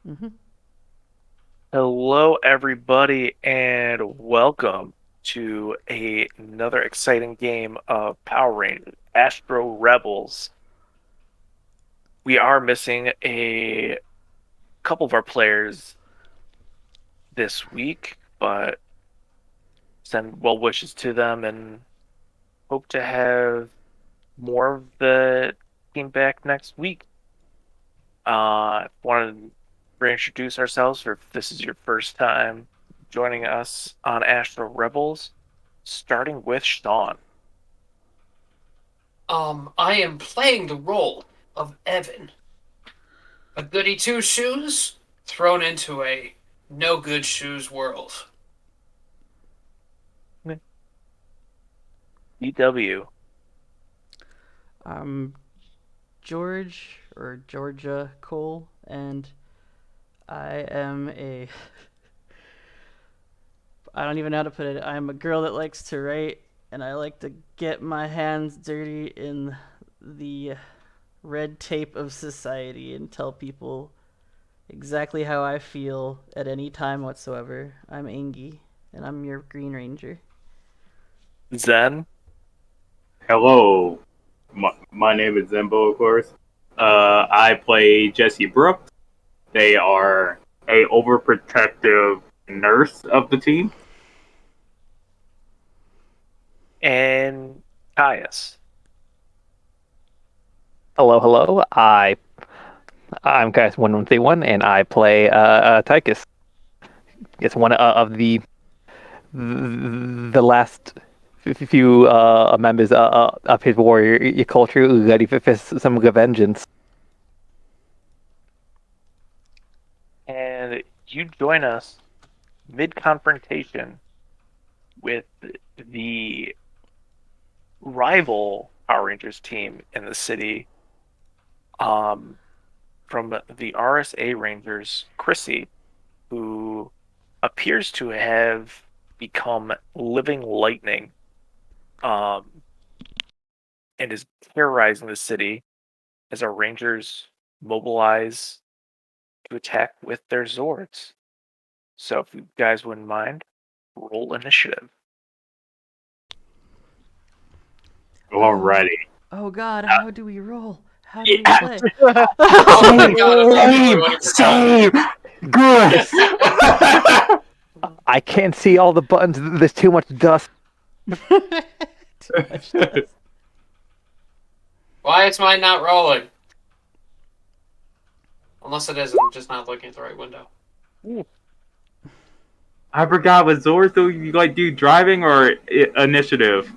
Mm-hmm. Hello, everybody, and welcome to another exciting game of Power Rangers Astro Rebels. We are missing a couple of our players this week, but send well wishes to them and hope to have more of the team back next week. Want to reintroduce ourselves, or if this is your first time joining us on Astro Rebels, starting with Sean. I am playing the role of Evan, a goody two shoes thrown into a no good shoes world. DW. I'm George or Georgia Cole, and I am a. I don't even know how to put it. I'm a girl that likes to write, and I like to get my hands dirty in the red tape of society and tell people exactly how I feel at any time whatsoever. I'm Angie, and I'm your Green Ranger. Zen. Hello, my name is Zembo, of course. I play Jesse Brooks. They are a overprotective nurse of the team. And Caius. Hello, hello. I'm Cast1131, and I play Tychus. It's one of the last few members of his warrior culture ready for some vengeance. And you join us mid confrontation with the rival Power Rangers team in the city, um, from the RSA Rangers, Chrissy, who appears to have become living lightning, um, and is terrorizing the city as our Rangers mobilize to attack with their Zords. So if you guys wouldn't mind, roll initiative. Oh, Alrighty. oh God, how do we roll? How do we Yeah. play? Oh my Same, god, I'm not the only same, one who forgot. same. Good. I can't see all the buttons. There's too much dust. Too much dust. Why is mine not rolling? Unless it is, I'm just not looking at the right window. I forgot what Zors do. You like do driving or initiative?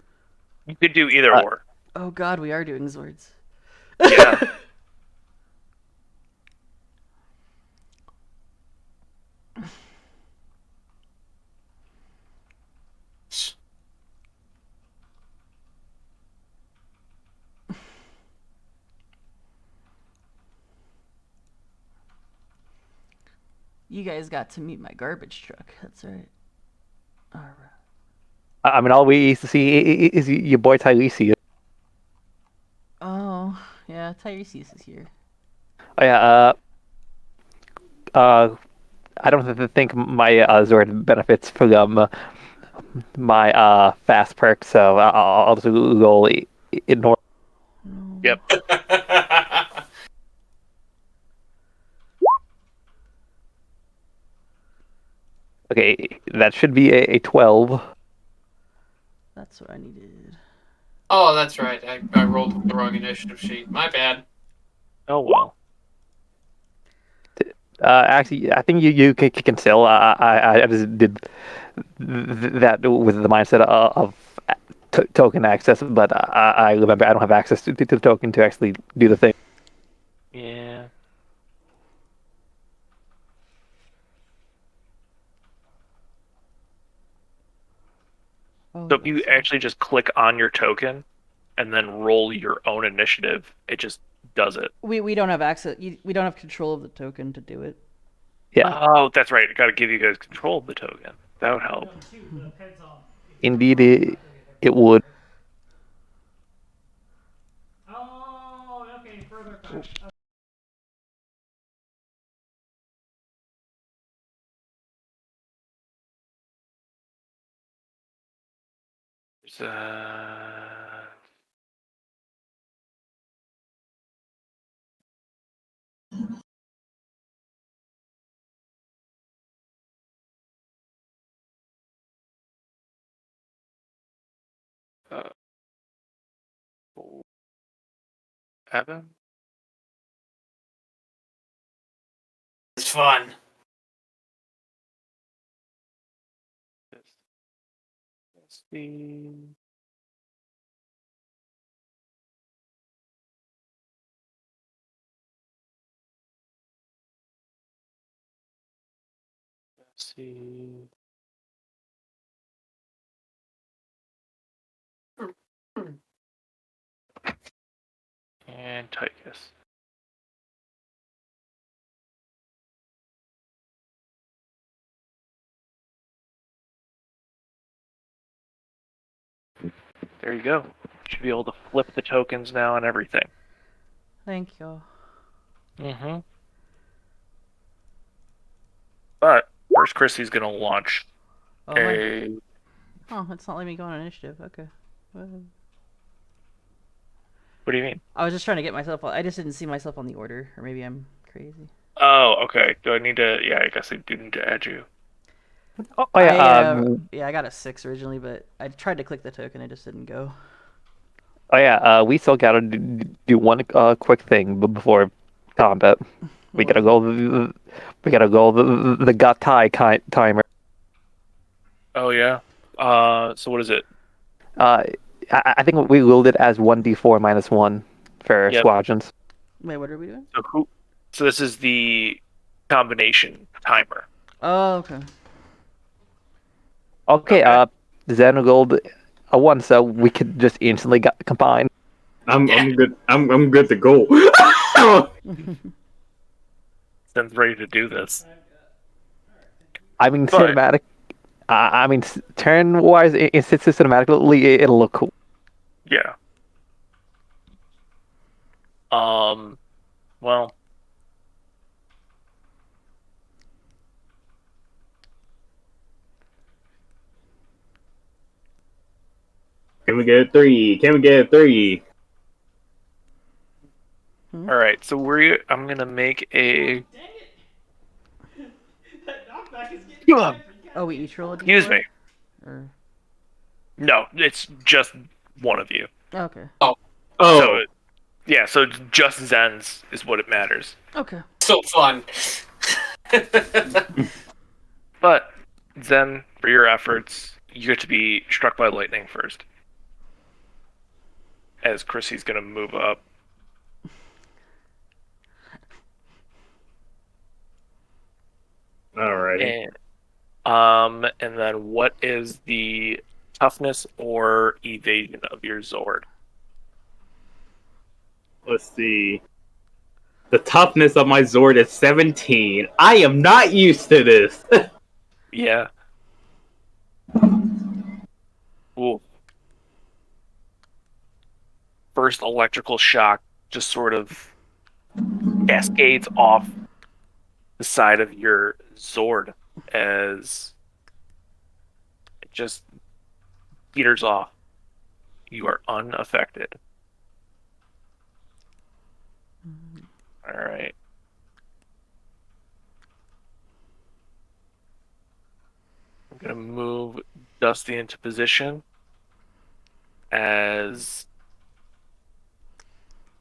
You could do either Uh, or. Oh God, we are doing Zords. Yeah. You guys got to meet my garbage truck. That's right. All right. I mean, all we used to see is your boy Tyrese. Oh, yeah, Tiresias is here. Oh, yeah, I don't think my Zord benefits from my fast perk, so I'll just roll ignore. No. Yep. Okay, that should be a 12. That's what I needed. Oh, that's right. I rolled the wrong initiative sheet. My bad. Oh well. Actually, I think you can still. I just did that with the mindset of token access, but I remember I don't have access to the token to actually do the thing. Yeah. Oh, So if you that's right. actually just click on your token and then roll your own initiative, it just does it. We don't have access. We don't have control of the token to do it. Yeah, Oh, that's right. I got to give you guys control of the token. That would help. indeed, it would. There's uh, Evan. It's fun. Let's see. Let's see. And Tychus. There you go. Should be able to flip the tokens now and everything. Thank you. Mm-hmm. But first, Chrissy's gonna launch Oh, my. a. Oh, it's not letting me go on initiative. Okay. Whatever. What do you mean? I was just trying to get myself. I just didn't see myself on the order, or maybe I'm crazy. Oh, okay. Do I need to? Yeah, I guess I do need to add you. Oh yeah. Yeah, I got a 6 originally, but I tried to click the token, it just didn't go. Oh yeah. We still gotta do one quick thing before combat. We What gotta was go. We gotta go the got tie timer. Oh yeah. So what is it? I think we ruled it as 1d4 minus 1 for Yep. squadrons. Wait, what are we doing? So who? So this is the combination timer. Oh, okay. Okay. Okay. Xenogold a 1, so we could just instantly combine. I'm good. I'm good to go. Zen's ready to do this. I mean, But cinematic. I mean, turn-wise, it's cinematically, it'll look cool. yeah. Well, Can we get a 3? Can we get a 3? all right. So I'm gonna make a. Oh, we each roll a d4? Excuse me. Or... No, it's just one of you. Okay. Oh, So yeah. So just Zen's is what it matters. Okay. So fun. But Zen, for your efforts, you get to be struck by lightning first. As Chrissy's gonna move up. alrighty. And then what is the toughness or evasion of your Zord? Let's see. The toughness of my Zord is 17. I am not used to this. Yeah. Ooh. First electrical shock just sort of cascades off the side of your Zord as it just peters off. You are unaffected. All right. I'm gonna move Dusty into position as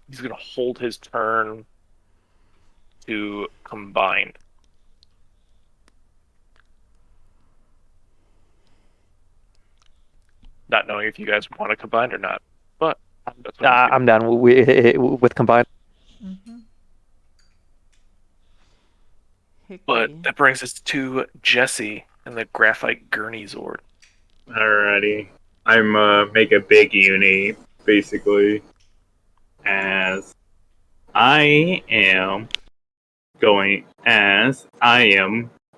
he's gonna hold his turn to combine. Not knowing if you guys want to combine or not, but that's what he's doing. I'm down with combine. But that brings us to Jesse and the Graphite Gurney Zord. Alrighty. I'm make a big uni, basically. As I am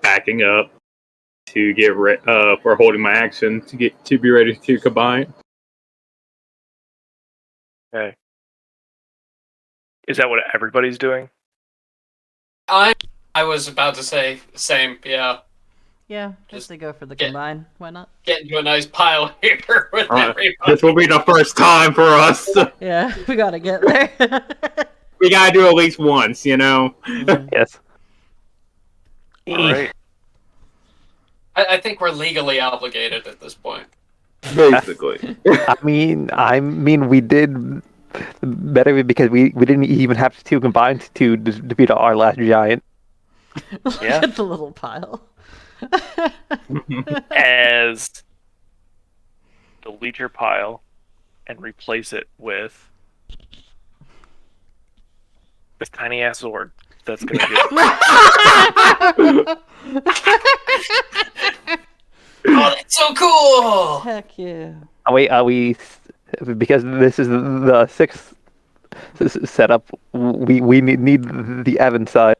backing up to get for holding my action to be ready to combine. Okay. Is that what everybody's doing? I was about to say the same, yeah. Yeah, just to go for the combine. Why not? Get into a nice pile here with everybody. This will be the first time for us. Yeah, we gotta get there. We gotta do at least once, you know? Yes. All right. I think we're legally obligated at this point. Basically. I mean, we did better because we didn't even have to combine to defeat our last giant. Look Yeah. at the little pile. As delete your pile and replace it with this tiny ass sword. That's gonna do it. Oh, that's so cool! Heck yeah. Are we? Because this is the sixth setup. We need the Evan side.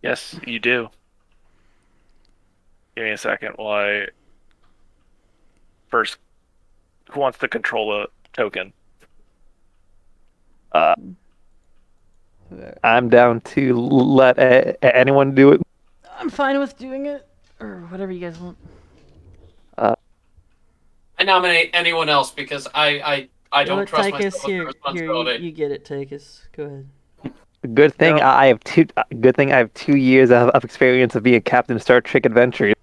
Yes, you do. Give me a second while I first. Who wants to control a token? I'm down to let anyone do it. I'm fine with doing it, or whatever you guys want. I nominate anyone else because I don't trust myself with the Here, responsibility. you get it, Takis. Go ahead. Good thing No. I have two. Good thing I have 2 years of experience of being a captain in Star Trek Adventure.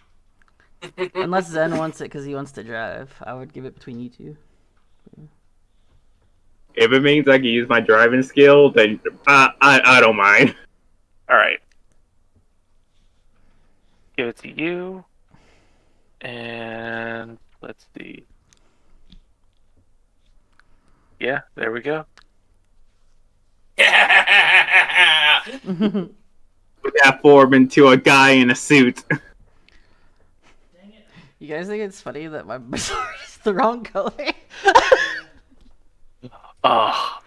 Unless Zen wants it because he wants to drive, I would give it between you two. If it means I can use my driving skill, then I don't mind. All right. Give it to you. And let's see. Yeah, there we go. Yeah! We got formed into a guy in a suit. You guys think it's funny that my sword is the wrong color? Oh,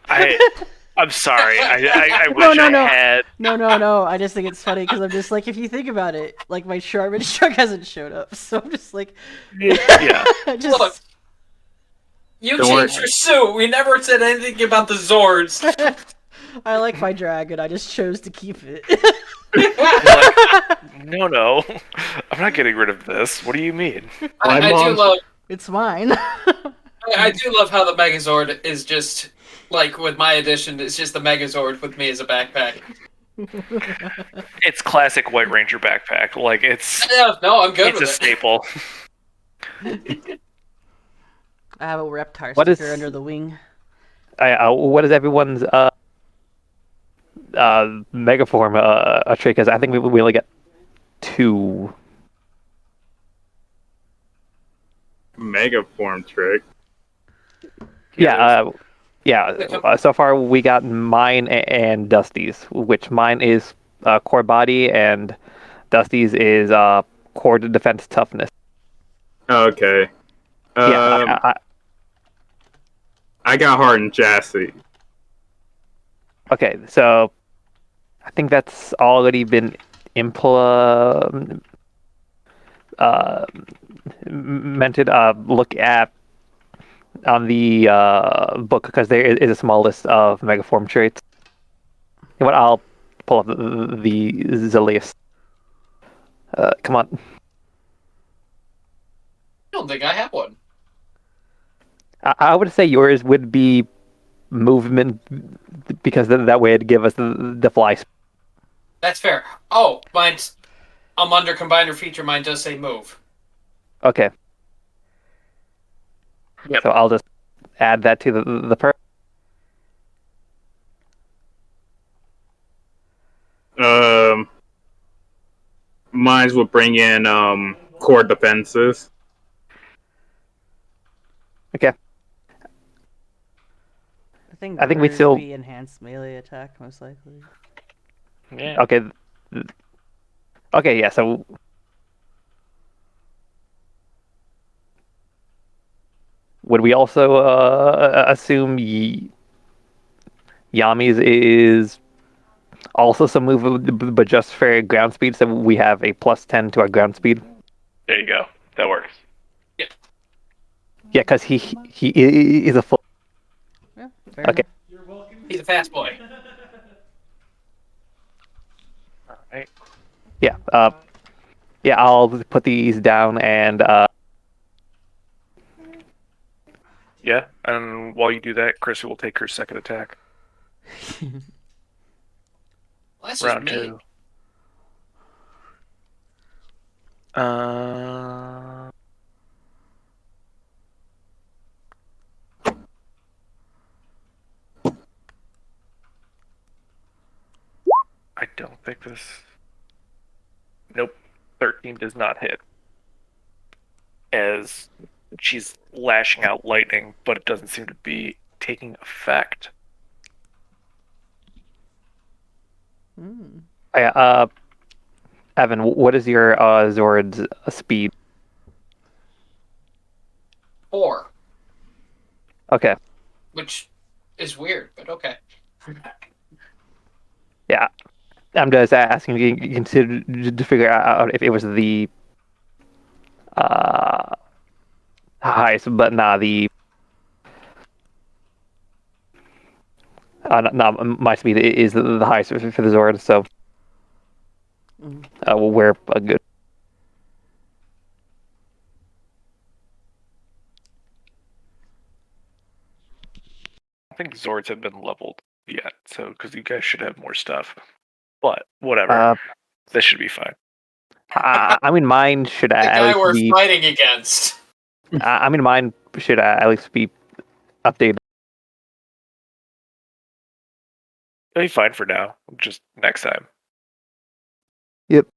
I'm sorry. I No, wish no, I no. had. No. I just think it's funny because I'm just like, if you think about it, like my Sharman truck hasn't showed up, so I'm just like, Yeah. just. Look, you Don't worry. changed your suit. We never said anything about the Zords. I like my dragon. I just chose to keep it. No. I'm not getting rid of this. What do you mean? I do mom's- love. It's mine. I do love how the Megazord is just like with my edition. It's just the Megazord with me as a backpack. It's classic White Ranger backpack. Like it's Yeah, no, I'm good it's a with it. staple. I have a Reptar What sticker is- under the wing. What is everyone's megaform trick? Because I think we only get 2. Mega form trick. Yeah. So far we got mine and Dusty's, which mine is core body and Dusty's is core defense toughness. Okay. Yeah. I got hardened chassis. Okay, so I think that's already been implemented. Look at on the book because there is a small list of megaform traits. You know what? I'll pull up the list. Come on. I don't think I have one. I would say yours would be movement because that way it'd give us the fly. That's fair. Oh, mine's. I'm under combiner feature. Mine does say move. Okay. Yep. So I'll just add that to the per. Mines would bring in core defenses. Okay. I think we yours still- be enhanced melee attack most likely. Yeah. Okay. Okay. Yeah. So. Would we also assume Yami's is also some move, but just for ground speed, so we have a +10 to our ground speed? There you go. That works. Yeah, because he is a full. Yeah, fair Okay. enough. He's a fast boy. All right. Yeah. Yeah, I'll put these down and Yeah, and while you do that, Chrissy will take her second attack. Well, that's just Round mean. 2. Uh, I don't think this. Nope. 13 does not hit. As she's lashing out lightning, but it doesn't seem to be taking effect. Hmm. yeah, Evan, what is your Zord's speed? 4, Okay, which is weird, but okay. yeah. I'm just asking you can consider to figure out if it was the uh, highest, but not the my speed is the highest for the Zord, so Mhm. we're a good. I think Zords have been leveled yet, so because you guys should have more stuff. But whatever, Uh, this should be fine. I mean, mine should The at guy least we're be. fighting against. I mean, mine should at least be updated. It'll be fine for now. Just next time. Yep.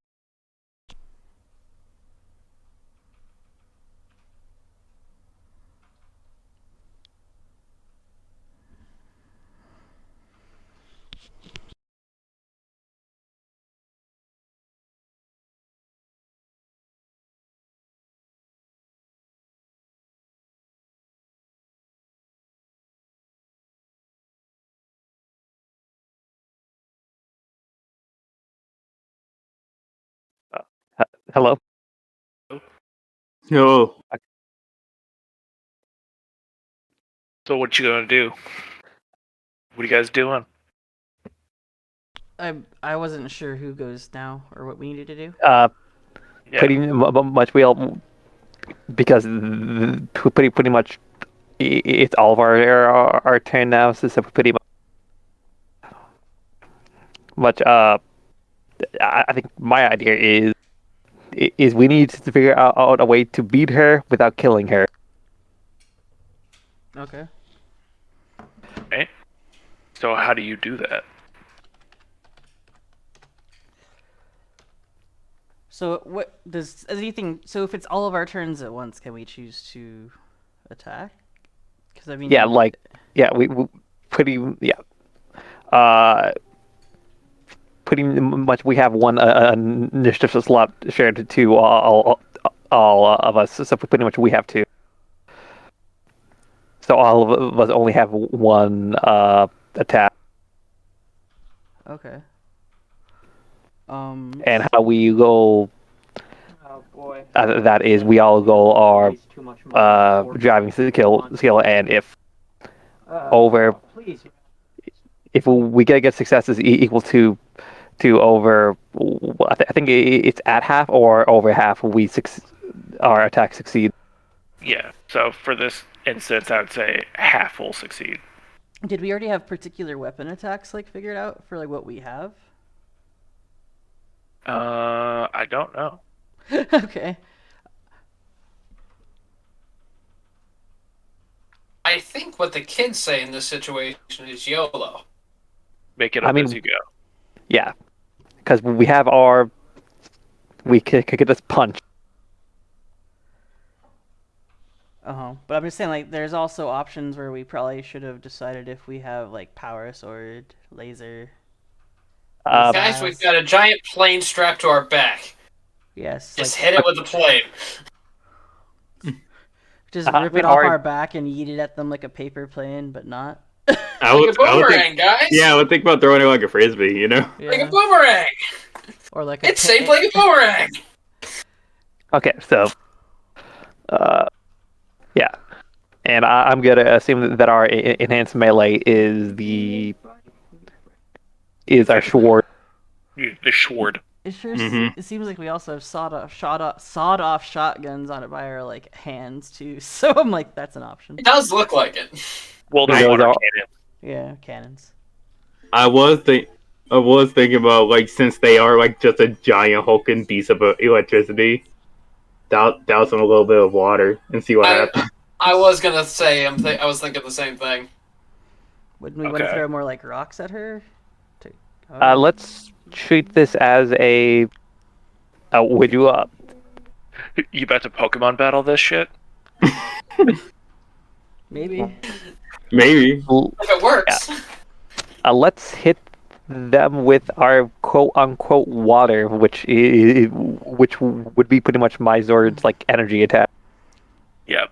Hello. Yo, So what you gonna do? What are you guys doing? I wasn't sure who goes now or what we needed to do. Yeah. Pretty much we all because pretty much it's all of our turn now, so pretty much. I think my idea is we need to figure out a way to beat her without killing her. Okay. Okay. So how do you do that? So what does anything? So if it's all of our turns at once, can we choose to attack? Because I mean, Yeah, like we pretty yeah. Uh, Pretty much we have one initiative slot shared to all of us, so pretty much we have two. So all of us only have one attack, okay. and how we go. Oh boy. That is, we all go our Waste too much money for driving skill, and Uh, over please. if we get successes equal to over, I think it's at half or over half our attack succeed. Yeah. So for this instance, I would say half will succeed. did we already have particular weapon attacks like figured out for like what we have? I don't know. Okay. I think what the kids say in this situation is YOLO. Make it I up mean, as you go. yeah, because we could just punch. But I'm just saying, like, there's also options where we probably should have decided if we have like power sword, laser. Uh, Guys, missiles. we've got a giant plane strapped to our back. Yes, Just like hit it with the plane. just I rip mean, it off our- our back and yeet it at them like a paper plane, but not. I Like would, a boomerang, guys! yeah, I would think about throwing it like a frisbee, you know? Like Yeah. a boomerang! Or like a It's shaped like a boomerang! Okay, so yeah, and I'm gonna assume that our enhanced melee is our sword. The Schward. Mhm. it seems like we also have sawed off shotguns on it by our like hands too. So I'm like, that's an option. It does look like it. Well, they're Those water are- cannons. Yeah, cannons. I was thinking about like since they are like just a giant hulking piece of electricity, douse them a little bit of water and see what happens. I was gonna say I was thinking the same thing. Wouldn't we want to Okay. throw more like rocks at her? Let's treat this as a. Would you You about to Pokemon battle this shit? Maybe. Maybe. If it works. let's hit them with our quote unquote water, which would be pretty much my Zord's like energy attack. Yep.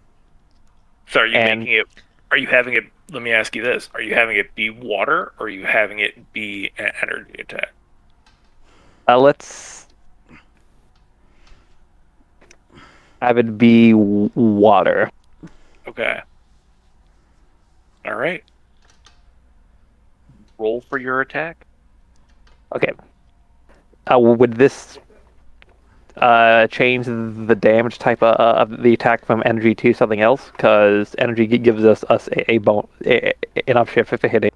So are you And- making it? Are you having it? Let me ask you this: are you having it be water, or are you having it be an energy attack? Let's have it be water. Okay. All right. Roll for your attack. Okay. Would this change the damage type of the attack from energy to something else? Because energy gives us a an upshift if it hit it.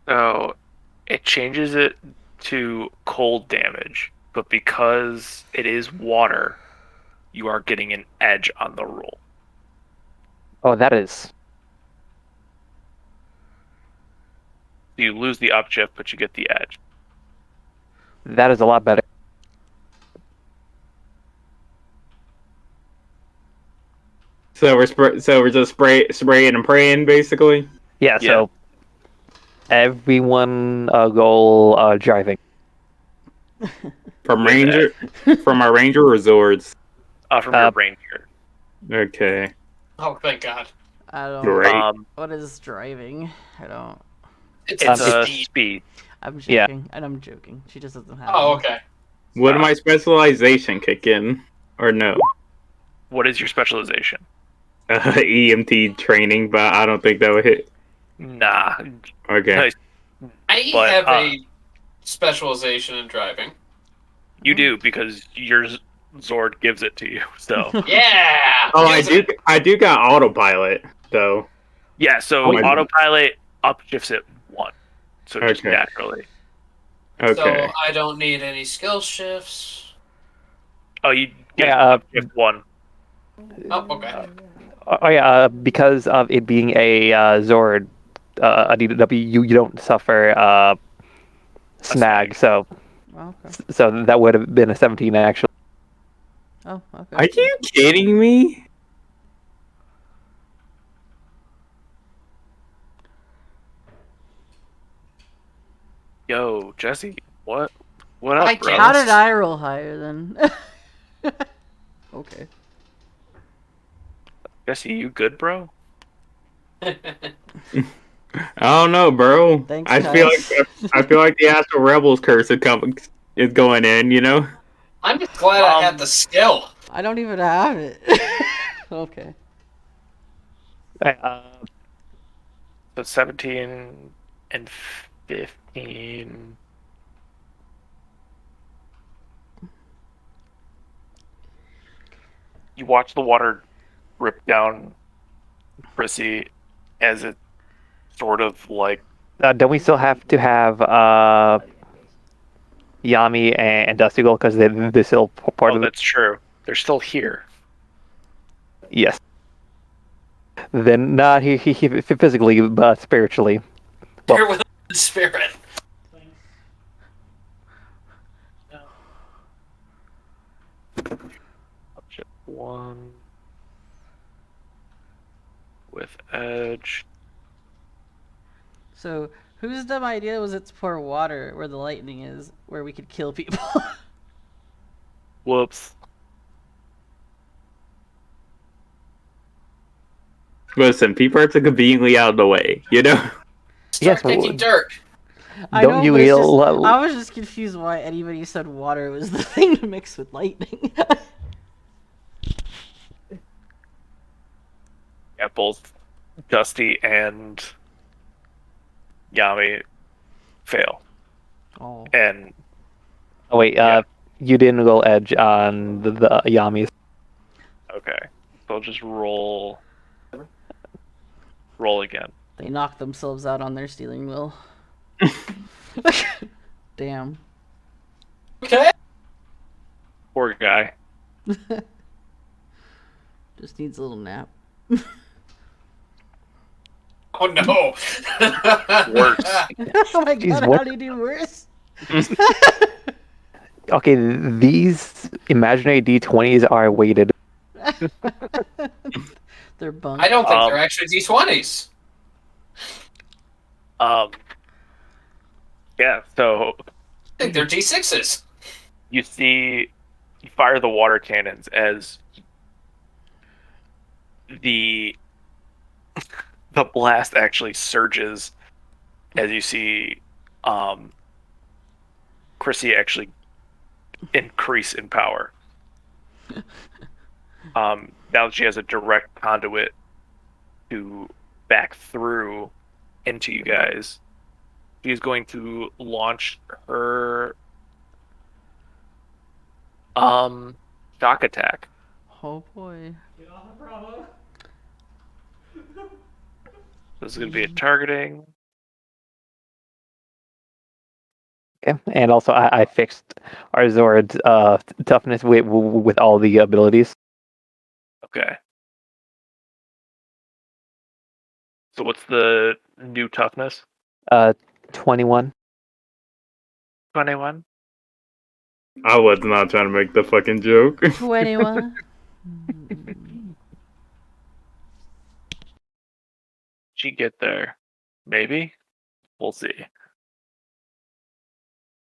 So it changes it to cold damage, but because it is water, you are getting an edge on the roll. Oh, that is. You lose the upshift, but you get the edge. That is a lot better. So we're just spraying and praying basically. Yeah. Yeah. So everyone go driving. From With ranger, from our ranger or Zords. From your Uh, ranger. Okay. Oh, thank God. I don't. Great. What is driving? I don't. It's It's a a speed. speed. I'm Yeah. joking. And I'm joking. She just doesn't have. Oh, one. okay. Would my specialization kick in or no? What is your specialization? EMT training, but I don't think that would hit. Nah. Okay. Nice. I But, have a specialization in driving. You do because your Zord gives it to you. So Yeah. Oh, I Use do. it. I do got autopilot though. yeah. So Oh my- autopilot upshifts it one. So just Okay. naturally. Okay. So I don't need any skill shifts. Oh, you get Yeah, upshift one. Oh, okay. Oh yeah. Because of it being a Zord, a DW, you don't suffer snag. snag. So Oh, okay. that would have been a 17 actually. Oh, okay. Are you kidding me? Yo, Jesse, what? What up, Hi, bro? How did I roll higher then? Okay. Jesse, you good, bro? I don't know, bro. Thanks, I feel guys. like I feel like the Astro Rebels curse is going in. You know. I'm just glad I had the skill. I don't even have it. Okay. So 17 and 15. You watch the water rip down Prissy as it sort of like Don't we still have to have Yami and Dusty Gold because they're still part oh, of it? that's true. They're still here. Yes. Then not he physically, but spiritually. Well- Here with a spirit. Upshift one with edge. So, whose dumb idea was it to pour water where the lightning is, where we could kill people? Whoops. Listen, people are conveniently out of the way. You know. Start Yes, well, taking dirt. I Don't know, you but it's heal- just, I was just confused why anybody said water was the thing to mix with lightning. Yeah, both Dusty and Yami fail. Oh. And Oh wait, Yeah. you didn't roll edge on the Yamis. okay. So I'll just roll again. They knocked themselves out on their stealing wheel. Damn. Okay. Poor guy. Just needs a little nap. Oh no. Worse. Oh my Jeez, god, what? how do you do worse? Okay, these imaginary D20s are weighted. They're bunked. I don't think Um, they're actually D20s. Yeah, so I think they're D6s. you fire the water cannons as the blast actually surges as you see Chrissy actually increase in power. Now that she has a direct conduit to back through into you guys, she's going to launch her shock attack. Oh boy. This is going to be a targeting. Okay, and also I fixed our Zord's toughness with all the abilities. Okay. So what's the new toughness? 21. 21? I was not trying to make the fucking joke. 21. She get there? Maybe? We'll see.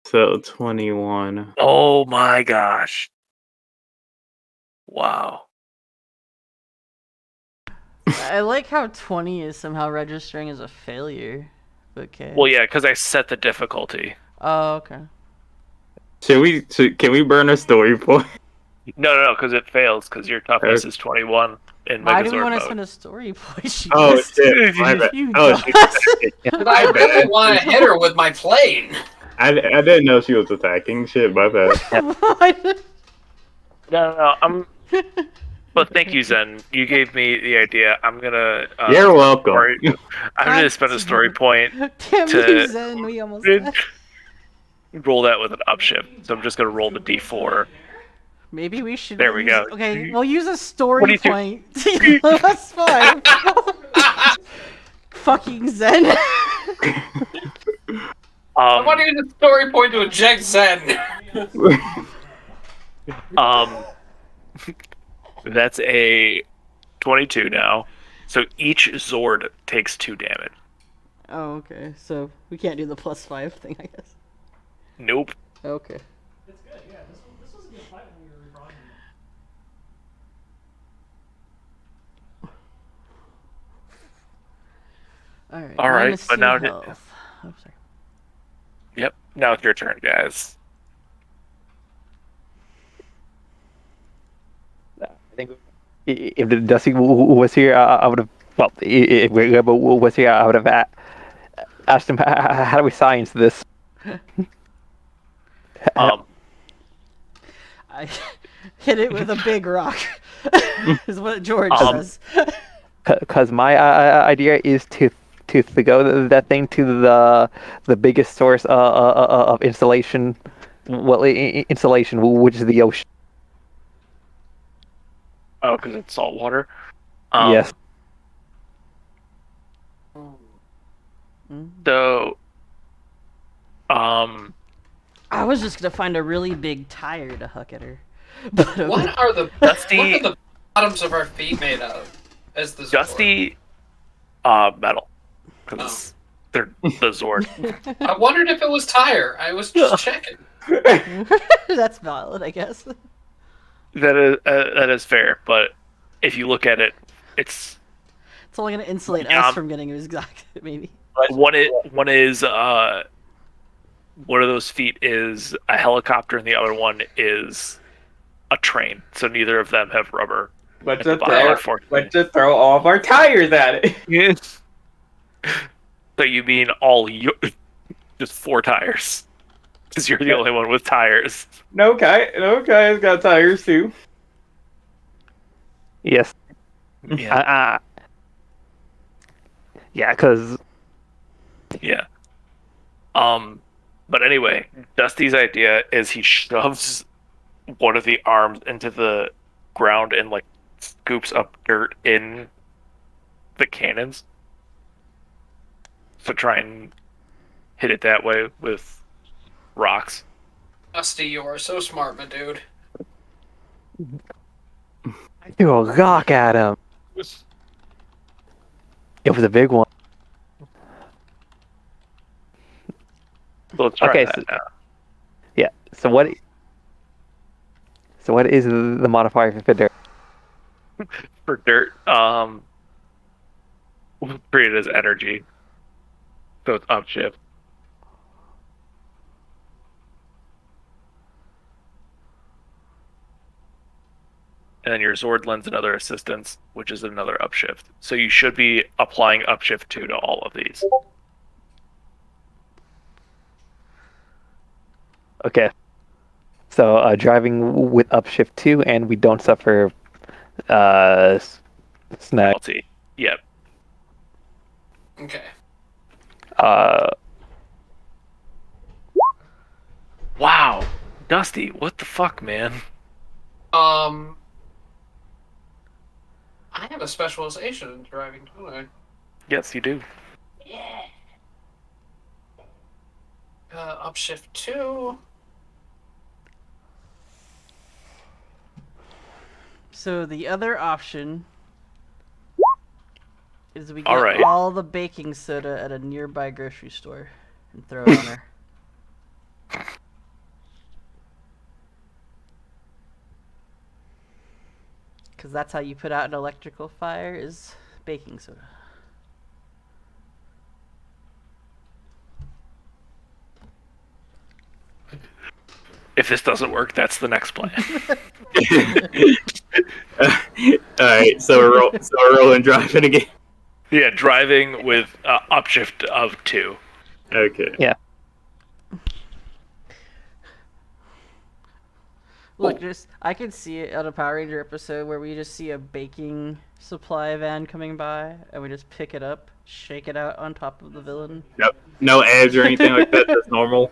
So 21. Oh my gosh. Wow. I like how 20 is somehow registering as a failure. Okay. Well, yeah, because I set the difficulty. Oh, okay. Can we burn a story point? No, because it fails, because your toughness Okay. is 21 in Why do we Megazord want to mode. send a story point? Oh shit! My bad. You Oh dumbass. shit! But I really want to hit her with my plane. I didn't know she was attacking. Shit, my bad. No, But thank you, Zen. You gave me the idea. I'm gonna. You're welcome. I'm gonna spend a story point Damn to- you, Zen. We almost died. roll that with an upshift. So I'm just gonna roll the d4. Maybe we should. There we use- go. Okay, we'll use a story 22. point. That's fine. Fucking Zen. I want to use a story point to eject Zen. That's a 22 now. So each Zord takes 2 damage. Oh, okay. So we can't do the +5 thing, I guess. Nope. Okay. It's good, yeah. This was a good fight when we were rebonding. Alright. All right, minus but 2 now health. Oh, sorry. Yep. Now it's your turn, guys. I think if the Dusty was here, I would have. Well, if Rebo was here, I would have asked him, how do we science this? Um, I hit it with a big rock. Is what George Um, says. Because my idea is to go that thing to the biggest source of insulation, insulation, which is the ocean. oh, because it's salt water. Yes. So, I was just gonna find a really big tire to huck at her. But okay. What are the Dusty- what are the bottoms of our feet made of? As the Zord? Dusty, metal. Because they're the Zord. I wondered if it was tire. I was just checking. That's valid, I guess. That is fair, but if you look at it, it's It's only gonna insulate Yeah. us from getting exact, maybe. one is one of those feet is a helicopter and the other one is a train. So neither of them have rubber But at the to bottom, throw, unfortunately. but to throw all of our tires at it. Yes. So you mean all just 4 tires? Because you're the only one with tires. No guy's got tires too. Yes. Yeah. Yeah, because Yeah. But anyway, Dusty's idea is he shoves one of the arms into the ground and like scoops up dirt in the cannons. So try and hit it that way with rocks. Dusty, you are so smart, my dude. I threw a rock at him. It was a big one. So let's try Okay, that so, now. yeah. So what is the modifier for dirt? For dirt, we'll treat it as energy. So it's upshift. And then your Zord lends another assistance, which is another upshift. So you should be applying upshift 2 to all of these. Okay. So driving with upshift 2, and we don't suffer snag. Penalty. Yep. Okay. Wow. Dusty, what the fuck, man? I have a specialization in driving, don't I? Yes, you do. Yeah. Upshift 2. So the other option is we get All right. all the baking soda at a nearby grocery store and throw it on her. Because that's how you put out an electrical fire, is baking soda. If this doesn't work, that's the next plan. All right, so we're rolling driving again. Yeah, driving with upshift of 2. Okay. Yeah. Look, just I could see it on a Power Ranger episode where we just see a baking supply van coming by and we just pick it up, shake it out on top of the villain. Yep. No ads or anything like that. That's normal.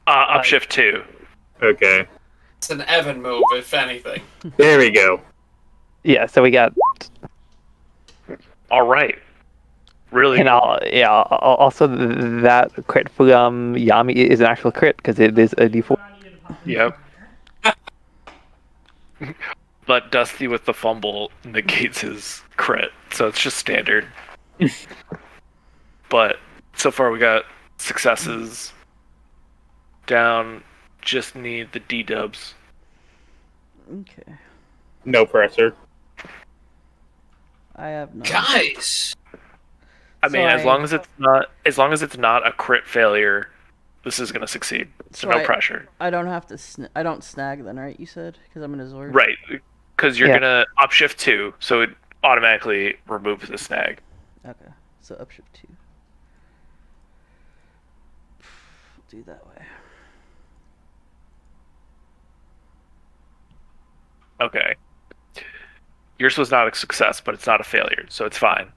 Upshift 2. Okay. It's an Evan move, if anything. There we go. Yeah. So we got, All right. Really? and also that crit from Yami is an actual crit because it is a D4. Yep. But Dusty with the fumble negates his crit, so it's just standard. But so far we got successes. Down, just need the D-dubs. Okay. No pressure. I have none. Guys! I mean, as Sorry. long as it's not a crit failure, this is gonna succeed. So no pressure. I don't have to. I don't snag then, right? You said because I'm gonna Zord. Right, because you're Yeah. gonna upshift 2, so it automatically removes the snag. Okay. So upshift 2. Do that way. Okay. Yours was not a success, but it's not a failure, so it's fine.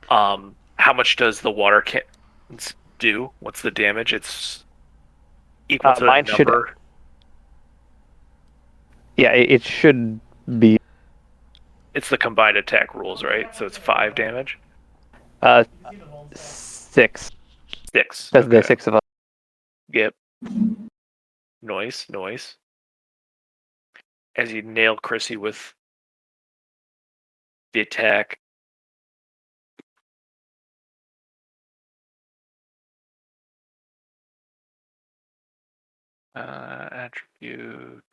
How much does the water cannons do? What's the damage? It's equal to Mine the number. Yeah, it should be It's the combined attack rules, right? So it's 5 damage. 6. 6. That's the Okay. 6 of us. Yep. Noise. As you nail Chrissy with the attack. Attribute.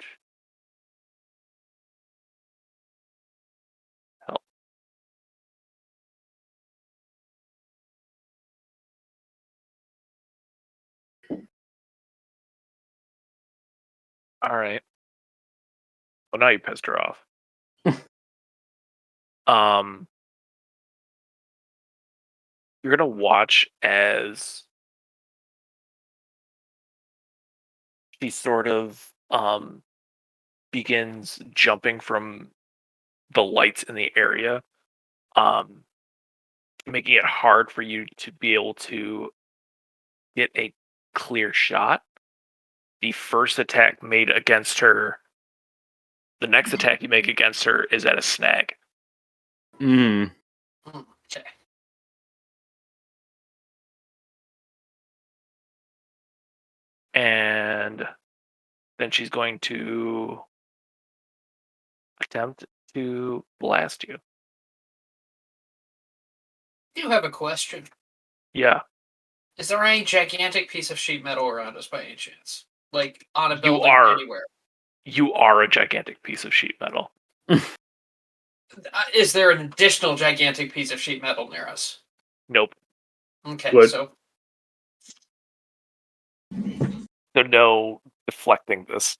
Help. All right. Well, now you pissed her off. you're gonna watch as she sort of begins jumping from the lights in the area, um, making it hard for you to be able to get a clear shot. The first attack made against her, the next attack you make against her is at a snag. Mm. Okay. And then she's going to attempt to blast you. I do have a question. Yeah, Is there any gigantic piece of sheet metal around us by any chance? Like on a You building are. anywhere? you are a gigantic piece of sheet metal. Is there an additional gigantic piece of sheet metal near us? Nope. Okay, Good. so So no deflecting this.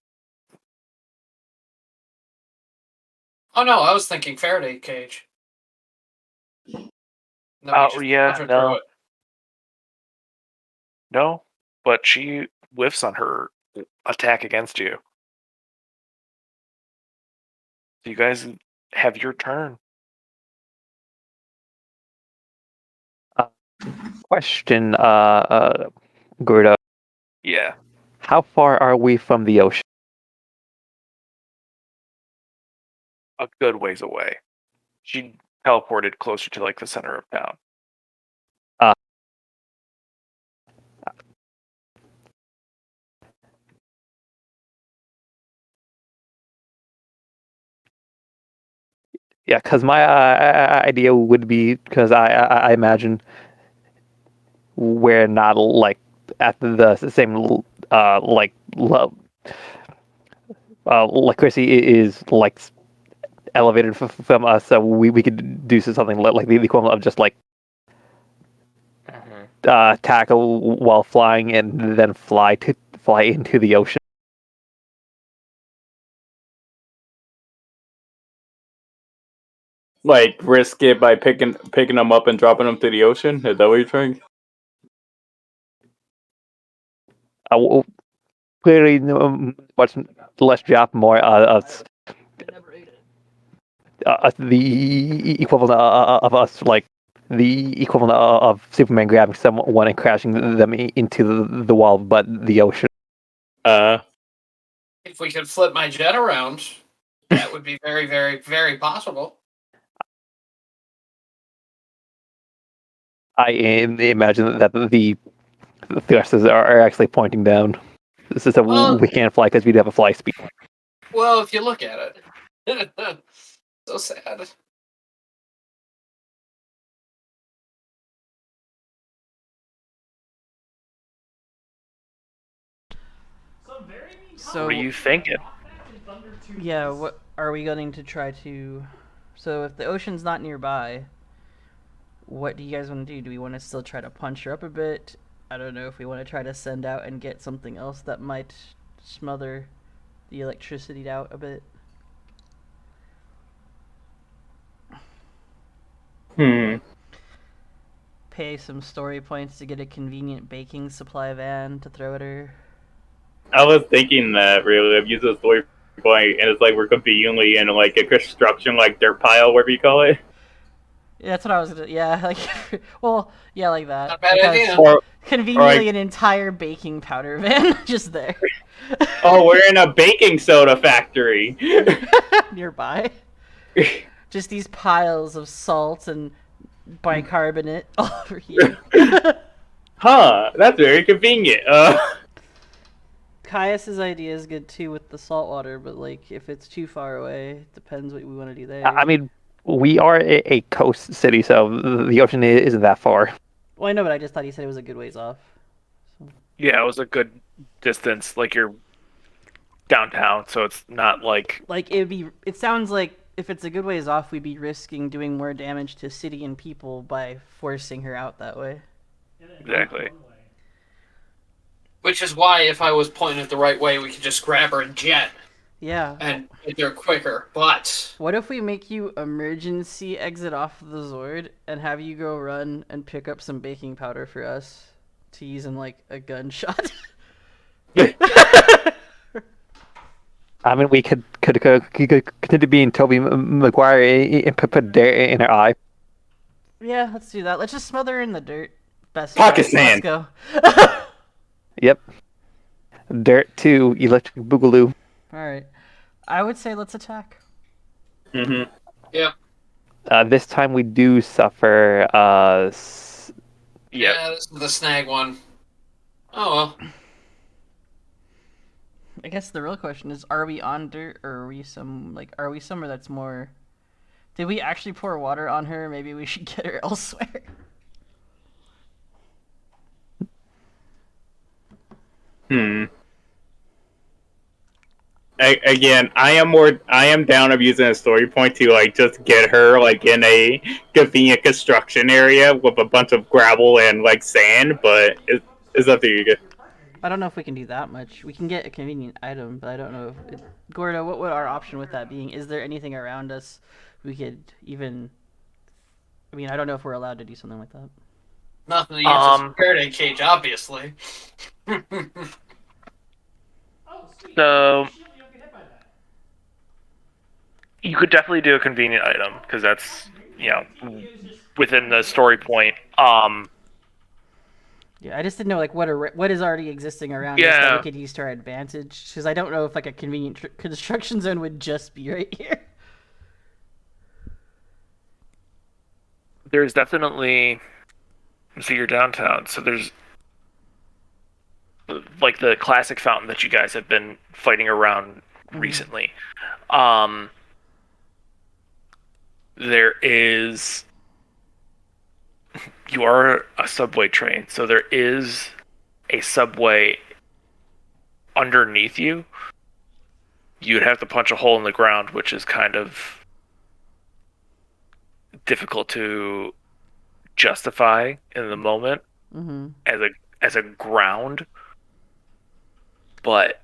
oh no, I was thinking Faraday cage. Then we Oh, just yeah, punch her no. through it. No, but she whiffs on her attack against you. So you guys have your turn. Question, Gordo. Yeah. How far are we from the ocean? A good ways away. She teleported closer to like the center of town. Yeah, because my idea would be because I imagine we're not like at the same like Chrissy is like elevated from us, so we could do something like the equivalent of just like tackle while flying and then fly into the ocean. Like risk it by picking them up and dropping them to the ocean. Is that what you're trying? Clearly, much less drop, more the equivalent of us, like the equivalent of Superman grabbing someone and crashing them into the wall, but the ocean. If we could flip my jet around, that would be very, very, very possible. I imagine that the thrusters are actually pointing down. This is Well- we can't fly because we do have a fly speed. Well, if you look at it. So sad. Some very mean So- What are you thinking? Thunder 2. Yeah, what are we going to try to? So if the ocean's not nearby, what do you guys want to do? Do we want to still try to punch her up a bit? I don't know if we want to try to send out and get something else that might smother the electricity out a bit. Pay some story points to get a convenient baking supply van to throw at her. I was thinking that really, I've used a story point, and it's like we're conveniently in like a construction like dirt pile, whatever you call it. Yeah, that's what I was gonna. Yeah, like, well, yeah, like that. Not a bad Because idea. Or conveniently, like- an entire baking powder van just there. oh, we're in a baking soda factory. Nearby. Just these piles of salt and bicarbonate all over here. Huh? That's very convenient. Caius's idea is good too with the salt water, but like if it's too far away, depends what we want to do there. I mean, we are a coast city, so the ocean isn't that far. Well, I know, but I just thought he said it was a good ways off. Yeah, it was a good distance. Like you're downtown, so it's not like Like it would be. It sounds like if it's a good ways off, we'd be risking doing more damage to city and people by forcing her out that way. exactly. Which is why, if I was pointing it the right way, we could just grab her and jet. Yeah. and get there quicker. But What if we make you emergency exit off the Zord and have you go run and pick up some baking powder for us to use in like a gunshot? I mean, we could continue being Toby Maguire and put dirt in her eye. Yeah, let's do that. Let's just smother her in the dirt. Best bet. Pakistan. Let's go. Yep. Dirt to electric boogaloo. All right. I would say let's attack. Mm-hmm. yeah, This time we do suffer. Yep. yeah, this is the snag one. Oh well. I guess the real question is: are we on dirt, or are we somewhere that's more? Did we actually pour water on her? Maybe we should get her elsewhere. Again, I am down of using a story point to like just get her like in a convenient construction area with a bunch of gravel and like sand, but it's up to you. I don't know if we can do that much. We can get a convenient item, but I don't know if Gordo, what would our option with that being? Is there anything around us we could even? I mean, I don't know if we're allowed to do something like that. Nothing to use a security cage, obviously. Oh, sweet. So- You don't get hit by that. You could definitely do a convenient item because that's within the story point. Yeah, I just didn't know like what is already existing around us that Yeah. we could use to our advantage. Because I don't know if like a convenient construction zone would just be right here. There's definitely. So you're downtown. So there's like the classic fountain that you guys have been fighting around recently. There is. You are a subway train, so there is a subway underneath you. You'd have to punch a hole in the ground, which is kind of difficult to justify in the moment Mm-hmm. as a ground. But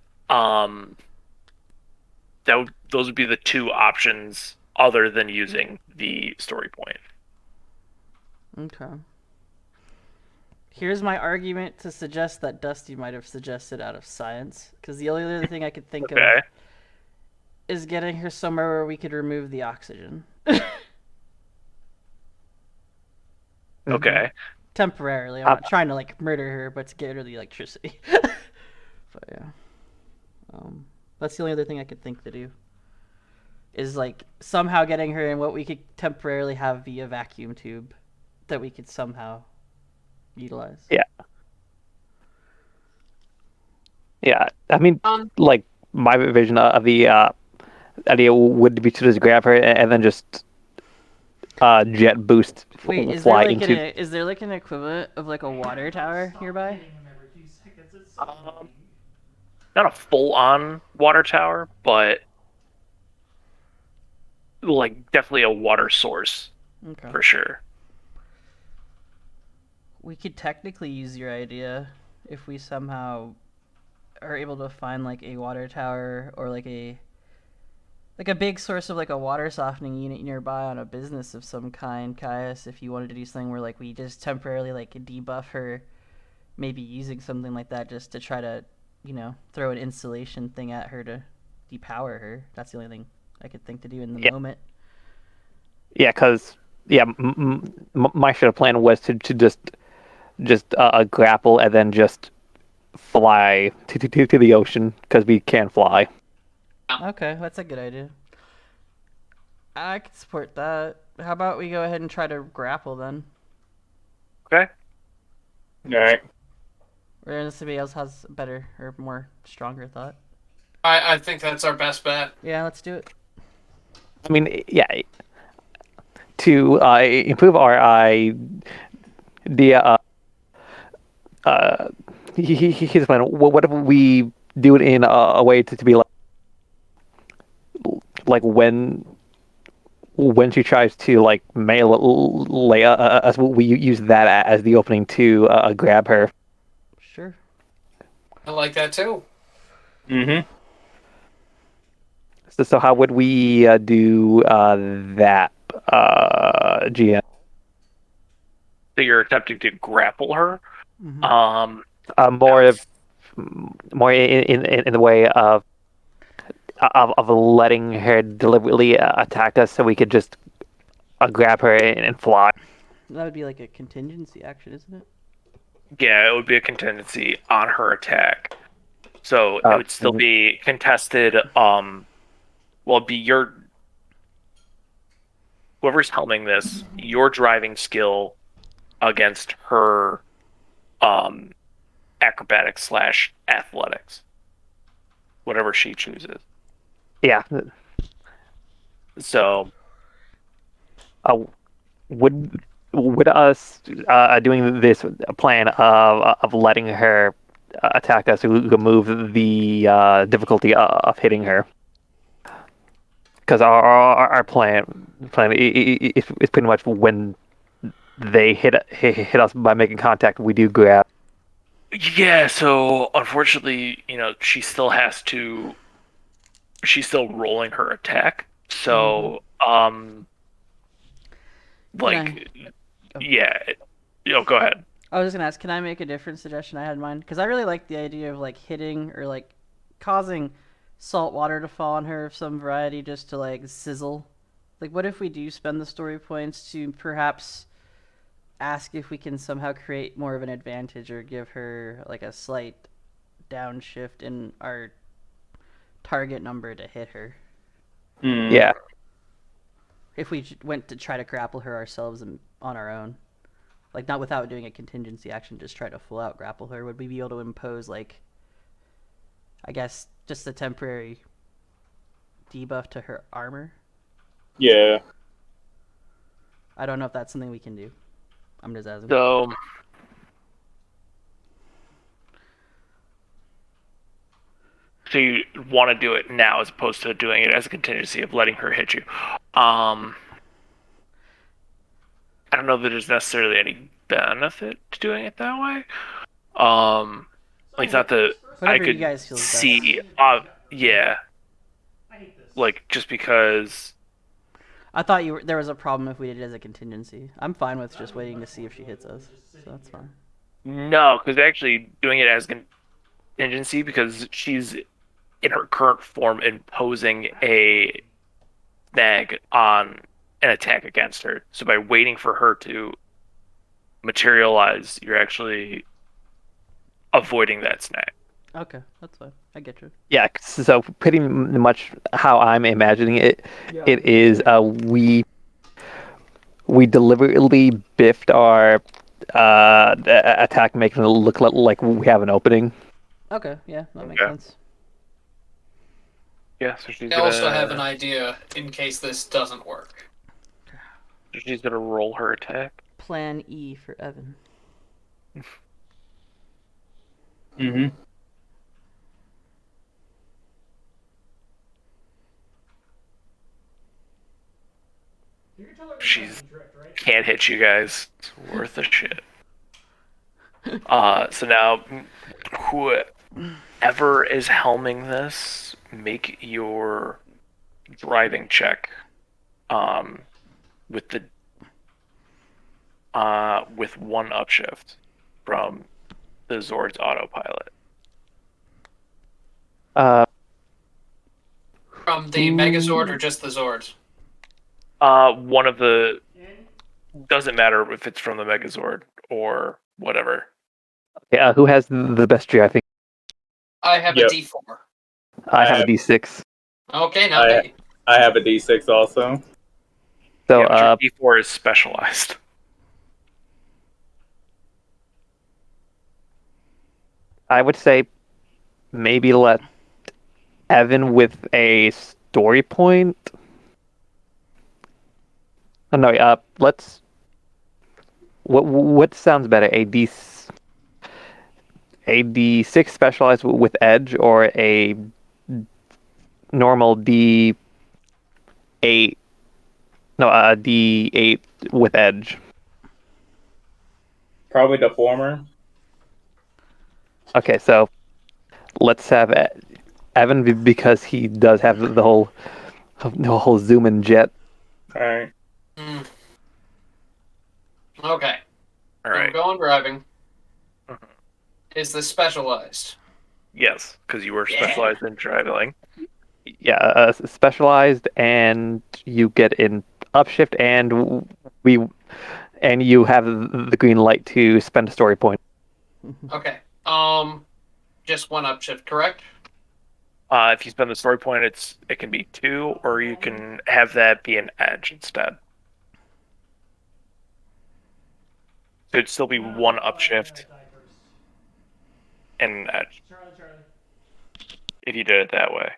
those would be the two options other than using the story point. Okay. Here's my argument to suggest that Dusty might have suggested out of science, because the only other thing I could think Okay. of is getting her somewhere where we could remove the oxygen. Okay. Temporarily. I'm not trying to like murder her, but to get rid of the electricity. But yeah. That's the only other thing I could think to do. Is like somehow getting her in what we could temporarily have be a vacuum tube that we could somehow utilize. Yeah, I mean, Um, like my vision of the idea would be to just grab her and then just jet boost Wait, is fly there like into. is there like an equivalent of like a water tower nearby? Hitting him every few seconds. It's so annoying. Not a full-on water tower, but like definitely a water source Okay. for sure. We could technically use your idea if we somehow are able to find like a water tower or like a big source of like a water softening unit nearby on a business of some kind, Caius, if you wanted to do something where like we just temporarily like debuff her, maybe using something like that just to try to, throw an insulation thing at her to depower her. That's the only thing I could think to do in the moment. Yeah, because my sort of plan was to just grapple and then just fly to the ocean because we can fly. Okay, that's a good idea. I could support that. How about we go ahead and try to grapple then? Okay. All right. Or unless somebody else has a better or more stronger thought. I think that's our best bet. Yeah, let's do it. I mean, yeah, to improve our idea. Here's the plan. What if we do it in a way to be like when she tries to like melee us, we use that as the opening to grab her. Sure. I like that too. Mm-hmm. So how would we do that, GM? So you're attempting to grapple her. Mhm. More Now, of more in the way of letting her deliberately attack us, so we could just grab her and fly. That would be like a contingency action, isn't it? yeah, it would be a contingency on her attack. So it Uh, would still be contested. Well, it'd be your whoever's helming this, your driving skill against her um acrobatics slash athletics, whatever she chooses. yeah. So Uh, would us doing this plan of letting her attack us remove the difficulty of hitting her? Because our plan is pretty much when they hit us by making contact, we do grab. yeah, so unfortunately, she still has to. She's still rolling her attack. So Can I? like Oh. yeah, go ahead. I was just gonna ask, can I make a different suggestion I had in mind? Because I really like the idea of like hitting or like causing salt water to fall on her of some variety just to like sizzle. Like, what if we do spend the story points to perhaps ask if we can somehow create more of an advantage or give her like a slight downshift in our target number to hit her? Yeah. If we went to try to grapple her ourselves and on our own. Like, not without doing a contingency action, just try to full out grapple her. Would we be able to impose, like, I guess, just a temporary debuff to her armor? Yeah. I don't know if that's something we can do. I'm just asking. So you want to do it now as opposed to doing it as a contingency of letting her hit you. I don't know that there's necessarily any benefit to doing it that way. Like not that I Whatever you could guys feel see. best. Yeah, I hate this. like just because. I thought there was a problem if we did it as a contingency. I'm fine with just waiting to see if she hits us. So that's fine. No, because actually doing it as contingency because she's in her current form imposing a snag on an attack against her. So by waiting for her to materialize, you're actually avoiding that snag. Okay, that's fine. I get you. Yeah, so pretty much how I'm imagining it, it is we deliberately biffed our attack, making it look like we have an opening. Okay, yeah, that makes Okay. sense. Yeah, so she's I gonna also have an idea in case this doesn't work. she's gonna roll her attack. Plan E for Evan. Mm-hmm. You can tell her She's drift, right? can't hit you guys. It's worth a shit. So now whoever is helming this, make your driving check. With the with one upshift from the Zord's autopilot. From the Megazord or just the Zord? One of the doesn't matter if it's from the Megazord or whatever. Yeah, who has the best tree? I think I have Yep. a D4. I have a D6. Okay, now I have a D6 also. So Yeah, but your D4 is specialized. I would say maybe let Evan with a story point. Oh, no, let's. What sounds better? A D6 specialized with edge, or a normal D8? No, a D8 with edge. Probably the former. Okay, so let's have Evan because he does have the whole zoom and jet. All right. Mm. Okay. All I'm right. going driving. Mhm. Is this specialized? Yes, because you were Yeah. specialized in traveling. Yeah, specialized, and you get in upshift, and we and you have the green light to spend a story point. Okay. Just one upshift, correct? If you spend the story point, it can be 2, or you can have that be an edge instead. So it'd still be 1 upshift and an edge Charlie. if you did it that way.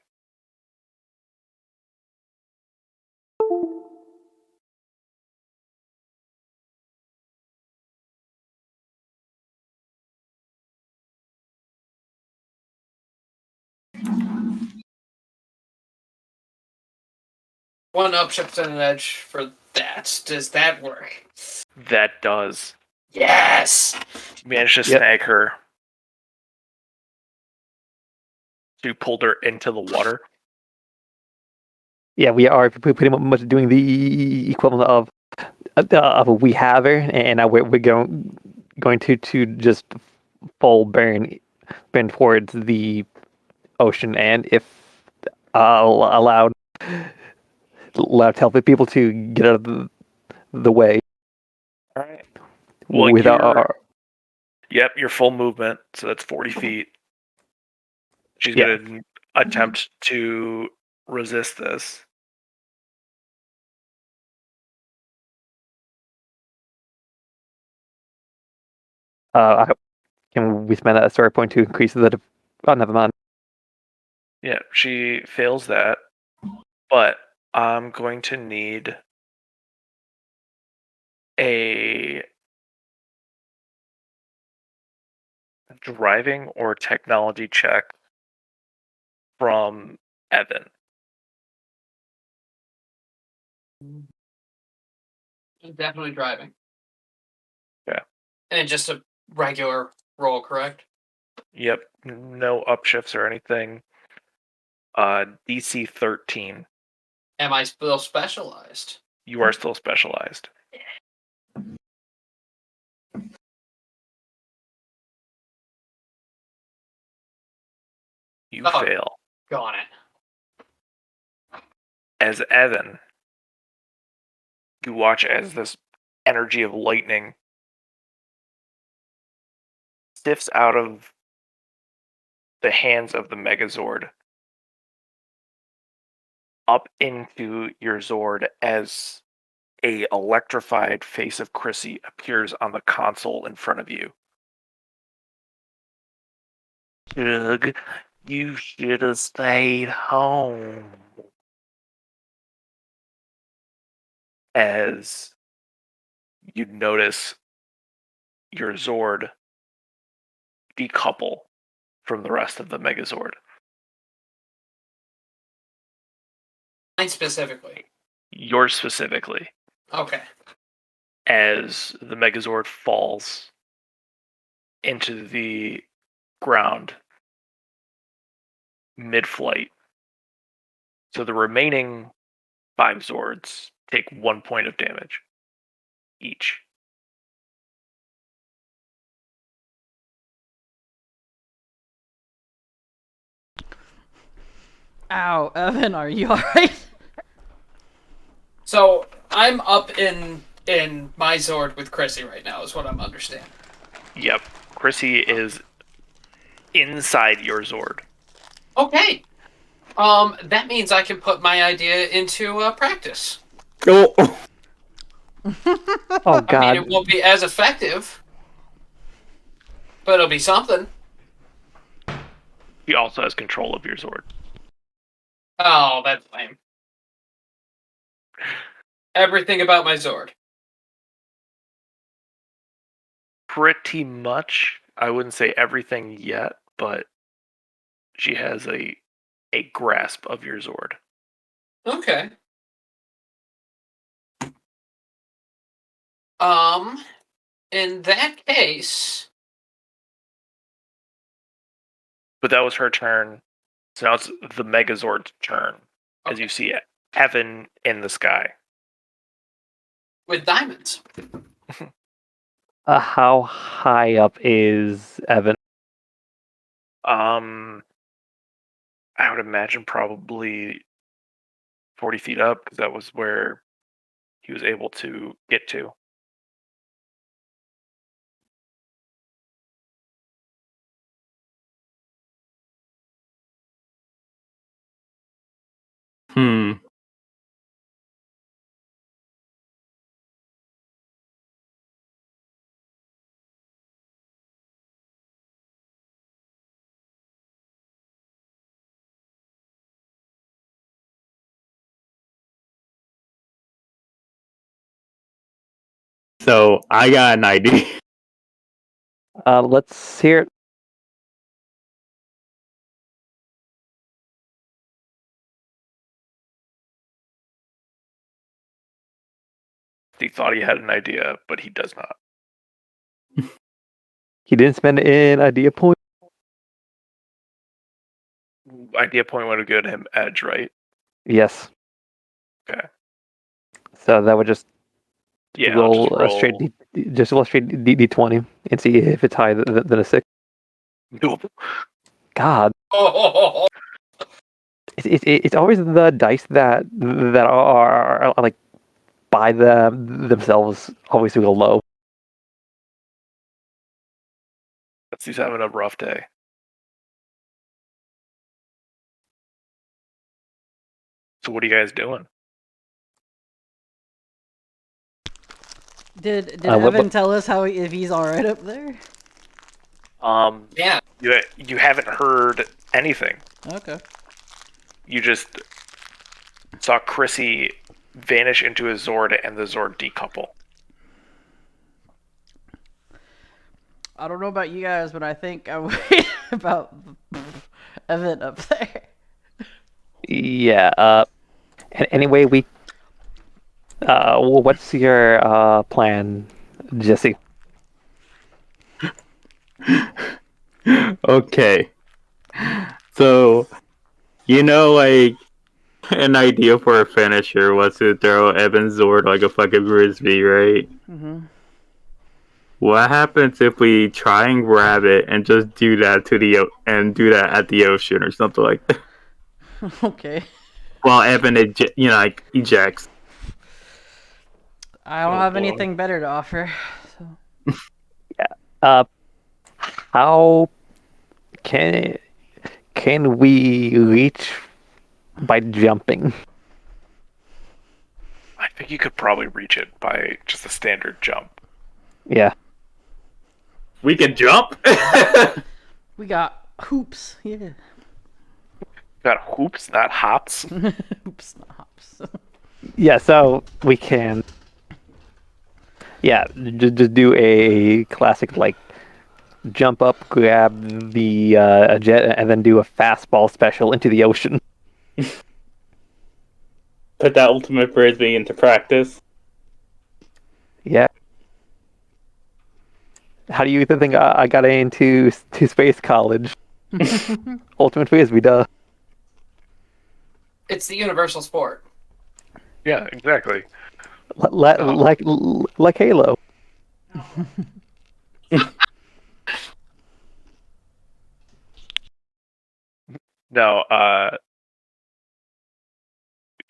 One upshift and an edge for that. Does that work? That does. Yes! You managed to Yep. snag her. So you pulled her into the water. Yeah, we are pretty much doing the equivalent of a we have her, and now we're going to just full burn towards the ocean, and if allowed healthy people to get out of the way All right. Well, with Yep, your full movement. So that's 40 feet. She's yeah. going to attempt to resist this. Can we spend a story point to increase oh, never mind. Yeah, she fails that. But I'm going to need a driving or technology check from Evan. Definitely driving. Yeah. And just a regular roll, correct? Yep, no upshifts or anything. DC 13. Am I still specialized? You are still specialized. You Oh. fail. Got it. As Evan, you watch as this energy of lightning sifts out of the hands of the Megazord up into your Zord as a electrified face of Chrissy appears on the console in front of you. Doug, you should have stayed home. As you notice your Zord decouple from the rest of the Megazord. Mine specifically. Yours specifically. Okay. As the Megazord falls into the ground mid-flight. So the remaining 5 Zords take 1 point of damage each. Ow, Evan, are you alright? So I'm up in my Zord with Chrissy right now, is what I'm understanding. Yep. Chrissy is inside your Zord. Okay. That means I can put my idea into practice. Oh, Oh I mean, God! it won't be as effective, but it'll be something. He also has control of your Zord. Oh, that's lame. Everything about my Zord. Pretty much. I wouldn't say everything yet, but she has a grasp of your Zord. Okay. In that case, But that was her turn. So now it's the Megazord's turn as you see Evan in the sky. With diamonds. How high up is Evan? I would imagine probably 40 feet up because that was where he was able to get to. Hmm. So I got an idea. Let's hear it. He thought he had an idea, but he does not. He didn't spend an idea point. Idea point would have given him edge, right? Yes. Okay. So that would just Yeah, I'll roll, just roll. straight D20 and see if it's higher than a 6. Nope. God, Oh, it's always the dice that are like by themselves always go low. He's having a rough day. So what are you guys doing? Did what- Evan tell us if he's all right up there? yeah. You haven't heard anything. Okay. You just saw Chrissy vanish into his Zord and the Zord decouple. I don't know about you guys, but I think I'm worried about Evan up there. Yeah. Anyway, what's your plan, Jesse? Okay. So, like, an idea for a finisher was to throw Evan Zord like a fucking frisbee, right? Mm-hmm. What happens if we try and grab it and just do that do that at the ocean or something like that? Okay. While Evan, like, ejects. I don't Oh, have boy. anything better to offer. So. How can we reach by jumping? I think you could probably reach it by just a standard jump. Yeah. We can jump? We got hoops. Yeah. You got hoops, not hops. Hoops, not hops. Yeah, so we can. Yeah, just do a classic like jump up, grab the jet, and then do a fastball special into the ocean. Put that ultimate frisbee into practice. Yeah. How do you even think I got into space college? Ultimate frisbee, duh. It's the universal sport. Yeah, exactly. Like Halo. No,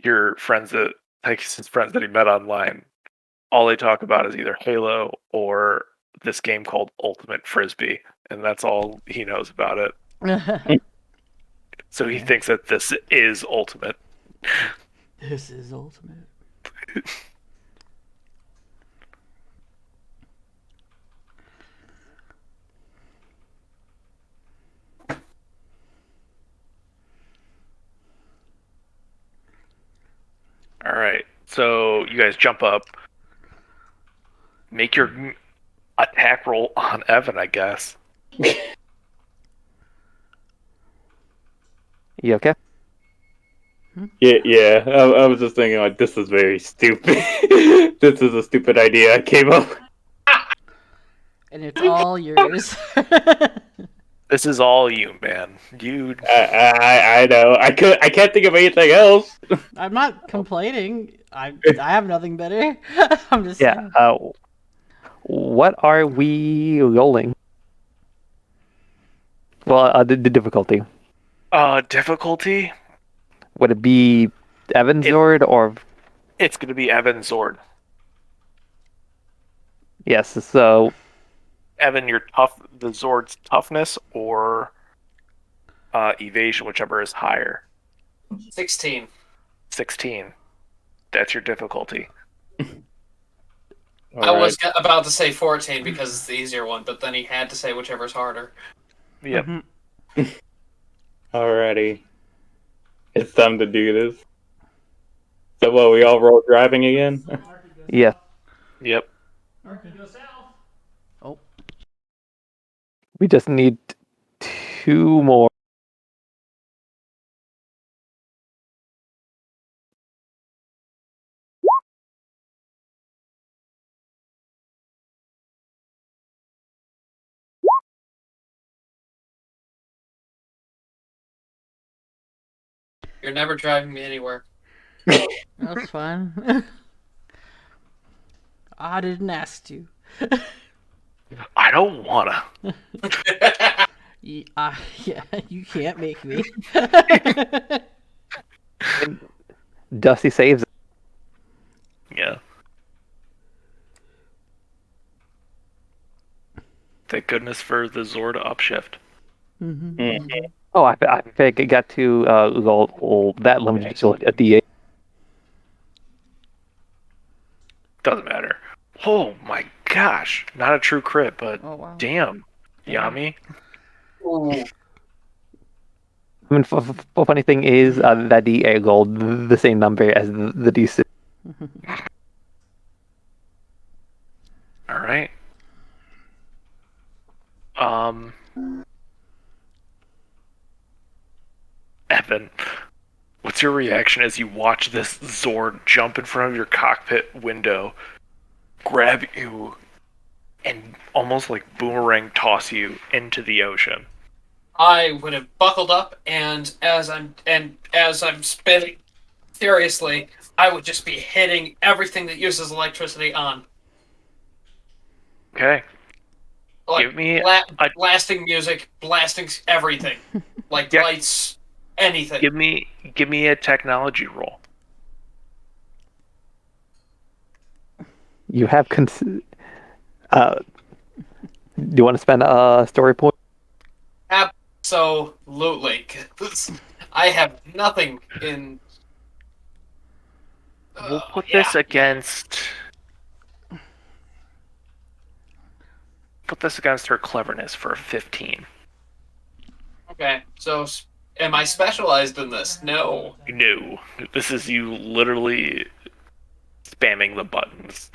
your friends that his friends that he met online, all they talk about is either Halo or this game called Ultimate Frisbee, and that's all he knows about it. So he thinks that this is ultimate. This is ultimate. All right, so you guys jump up, make your attack roll on Evan, I guess. You okay? Yeah. I was just thinking, like, this is very stupid. This is a stupid idea I came up with. And it's all yours. This is all you, man. You. I know. I can't think of anything else. I'm not complaining. I have nothing better. I'm just Yeah. saying. What are we rolling? Well, the difficulty. Difficulty. Would it be Evan's Zord or It's gonna be Evan's Zord. yes? So Evan, your the Zord's toughness or evasion, whichever is higher. 16. 16. That's your difficulty. I was about to say 14 because it's the easier one, but then he had to say whichever's harder. Yep. Mm-hmm. Alrighty. It's time to do this. So, what, we all roll driving again? yeah. Yep. Marky, go south. Oh, We just need 2 more. You're never driving me anywhere. that's fine. I didn't ask you. I don't wanna. Yeah, you can't make me. Dusty saves. Yeah. Thank goodness for the Zord upshift. Mm-hmm. Oh, I think I got to roll that limited to a D8. Doesn't matter. Oh my gosh. Not a true crit, but Oh wow. damn. Damn. Yami. Ooh. I mean, funny thing is that D8 rolled the same number as the D6. Alright. Evan, what's your reaction as you watch this Zord jump in front of your cockpit window, grab you, and almost like boomerang toss you into the ocean? I would have buckled up, and as I'm spinning furiously, I would just be hitting everything that uses electricity on, Okay. like Give me blasting music, blasting everything, like Yeah. lights, anything. give me a technology roll. You have do you want to spend a story point? Absolutely, 'cause I have nothing in. We'll put Yeah. this against her cleverness for a 15. Okay, so am I specialized in this? No. No. This is you literally spamming the buttons.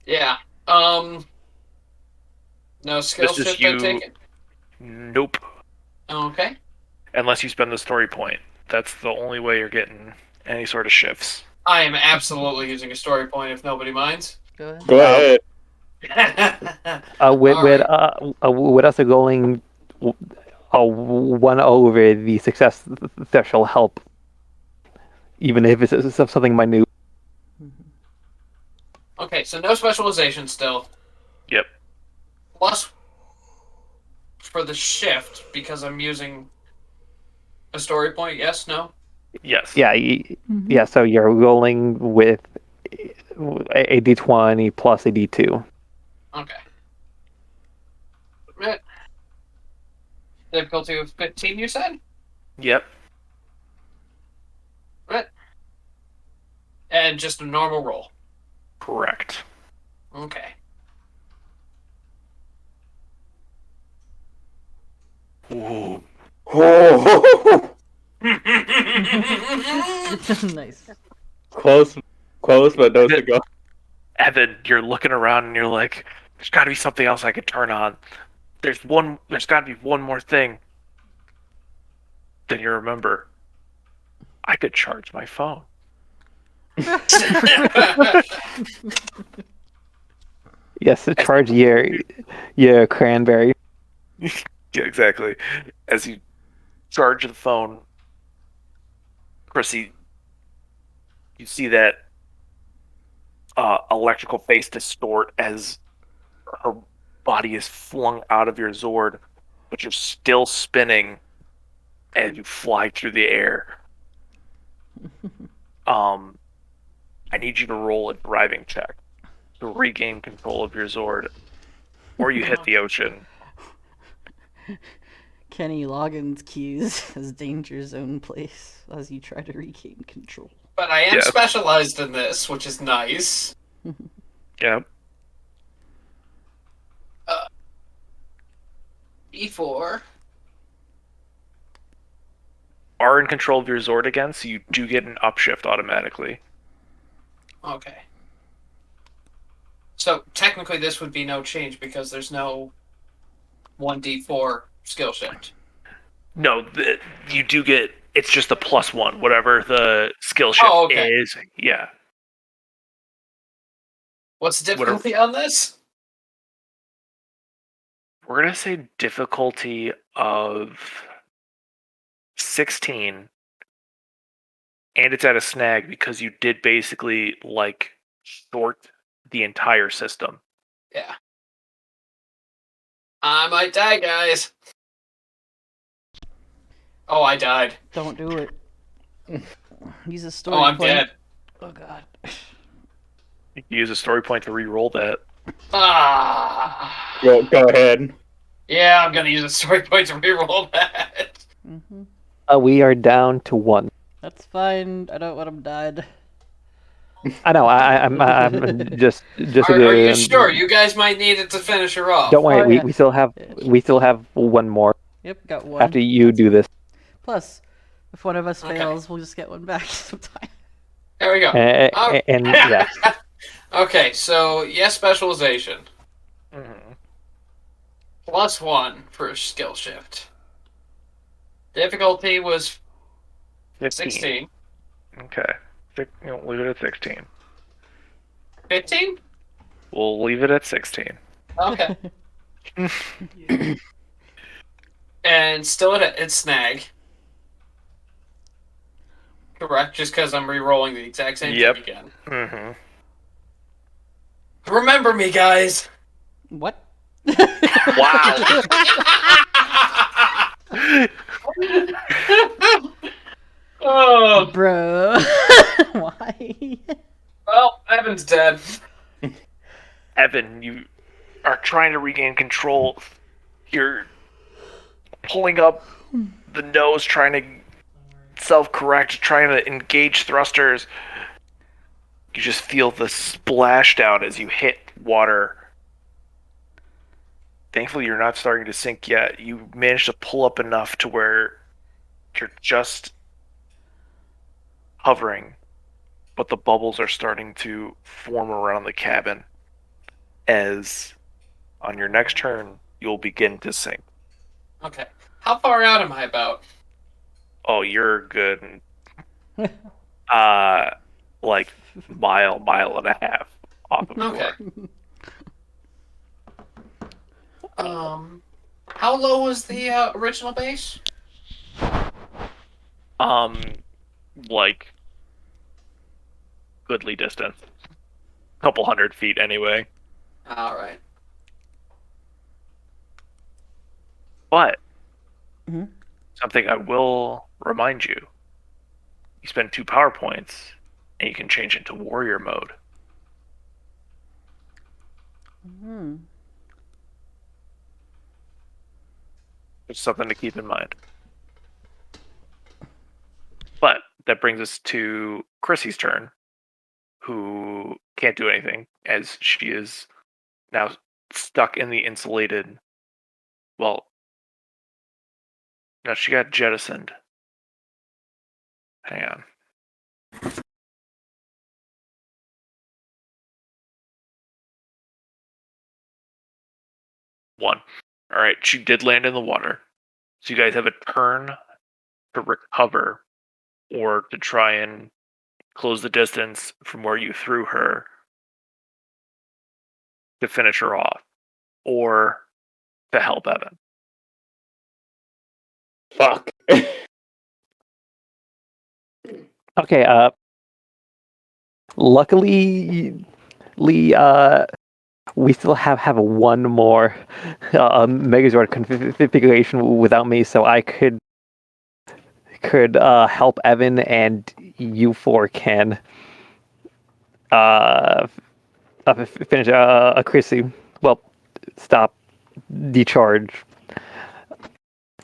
Yeah. No skill This is shift I you. take it. Nope. Okay. Unless you spend the story point. That's the only way you're getting any sort of shifts. I am absolutely using a story point if nobody minds. Go ahead. Go ahead. With us going 1 over the success threshold help, even if it's something minute. Okay, so no specialization still. Yep. Plus for the shift because I'm using a story point. Yes, no. Yes. Yeah, yeah. So you're rolling with a D20 plus a D2. Okay. Right. Difficulty of 15, you said? Yep. Right. And just a normal roll. Correct. Okay. Ooh. Oh, Nice. close, but no cigar. Evan, you're looking around and you're like, there's got to be something else I could turn on. There's got to be one more thing. Then you remember, I could charge my phone. Yes, charge your cranberry. Yeah, exactly. As you charge the phone, Chrissy, you see that electrical face distort as her body is flung out of your Zord, but you're still spinning as you fly through the air. Um, I need you to roll a driving check to regain control of your Zord, or you hit the ocean. Kenny Loggins cues as danger zone place as you try to regain control. But I am Yes. specialized in this, which is nice. Yeah. E4. Are in control of your Zord again, so you do get an upshift automatically. Okay. So technically, this would be no change because there's no 1d4 skill shift. No, you do get. It's just a +1, whatever the skill shift okay. is. Yeah. What's the difficulty on this? We're gonna say difficulty of 16, and it's at a snag because you did basically like short the entire system. Yeah. I might die, guys. Oh, I died. Don't do it. Use a story Oh, I'm point. dead. Oh god. You can use a story point to re-roll that. Ah. Go ahead. Yeah, I'm gonna use a story point to reroll that. Hmm. We are down to 1. That's fine. I don't want him dead. I know. I'm just. Are you sure? You guys might need it to finish her off. Don't worry. Oh, yeah. We still have one more Yep, got one. after you do this. Plus, if one of us Okay. fails, we'll just get one back sometime. There we go. And yeah, Okay, so yes, specialization. Mm-hmm. +1 for skill shift. Difficulty was 16. Okay. Leave it at 16. 15? We'll leave it at 16. Okay. And still at snag. Correct, just because I'm re-rolling the exact same Yep. thing again. Mm-hmm. Remember me, guys! What? Wow. Oh, Bro. Why? well, Evan's dead. Evan, you are trying to regain control. You're pulling up the nose, trying to self-correct, trying to engage thrusters. You just feel the splashdown as you hit water. Thankfully, you're not starting to sink yet. You managed to pull up enough to where you're just hovering, but the bubbles are starting to form around the cabin. As on your next turn, you'll begin to sink. Okay. How far out am I about? Oh, you're good. Like mile and a half off of Okay. shore. How low was the original base? Like goodly distance, couple 100 feet anyway. Alright. But Mhm. something I will remind you: you spend 2 power points, and you can change into warrior mode. Hmm. It's something to keep in mind. But that brings us to Chrissy's turn, who can't do anything as she is now stuck in the insulated. Well, no, she got jettisoned. Hang on. One. All right, she did land in the water. So you guys have a turn to recover or to try and close the distance from where you threw her to finish her off or to help Evan. Fuck. Okay. Luckily, Lee. We still have one more Megazord configuration without me, so I could help Evan, and you four can finish a Chrissy. Well, stop, decharge,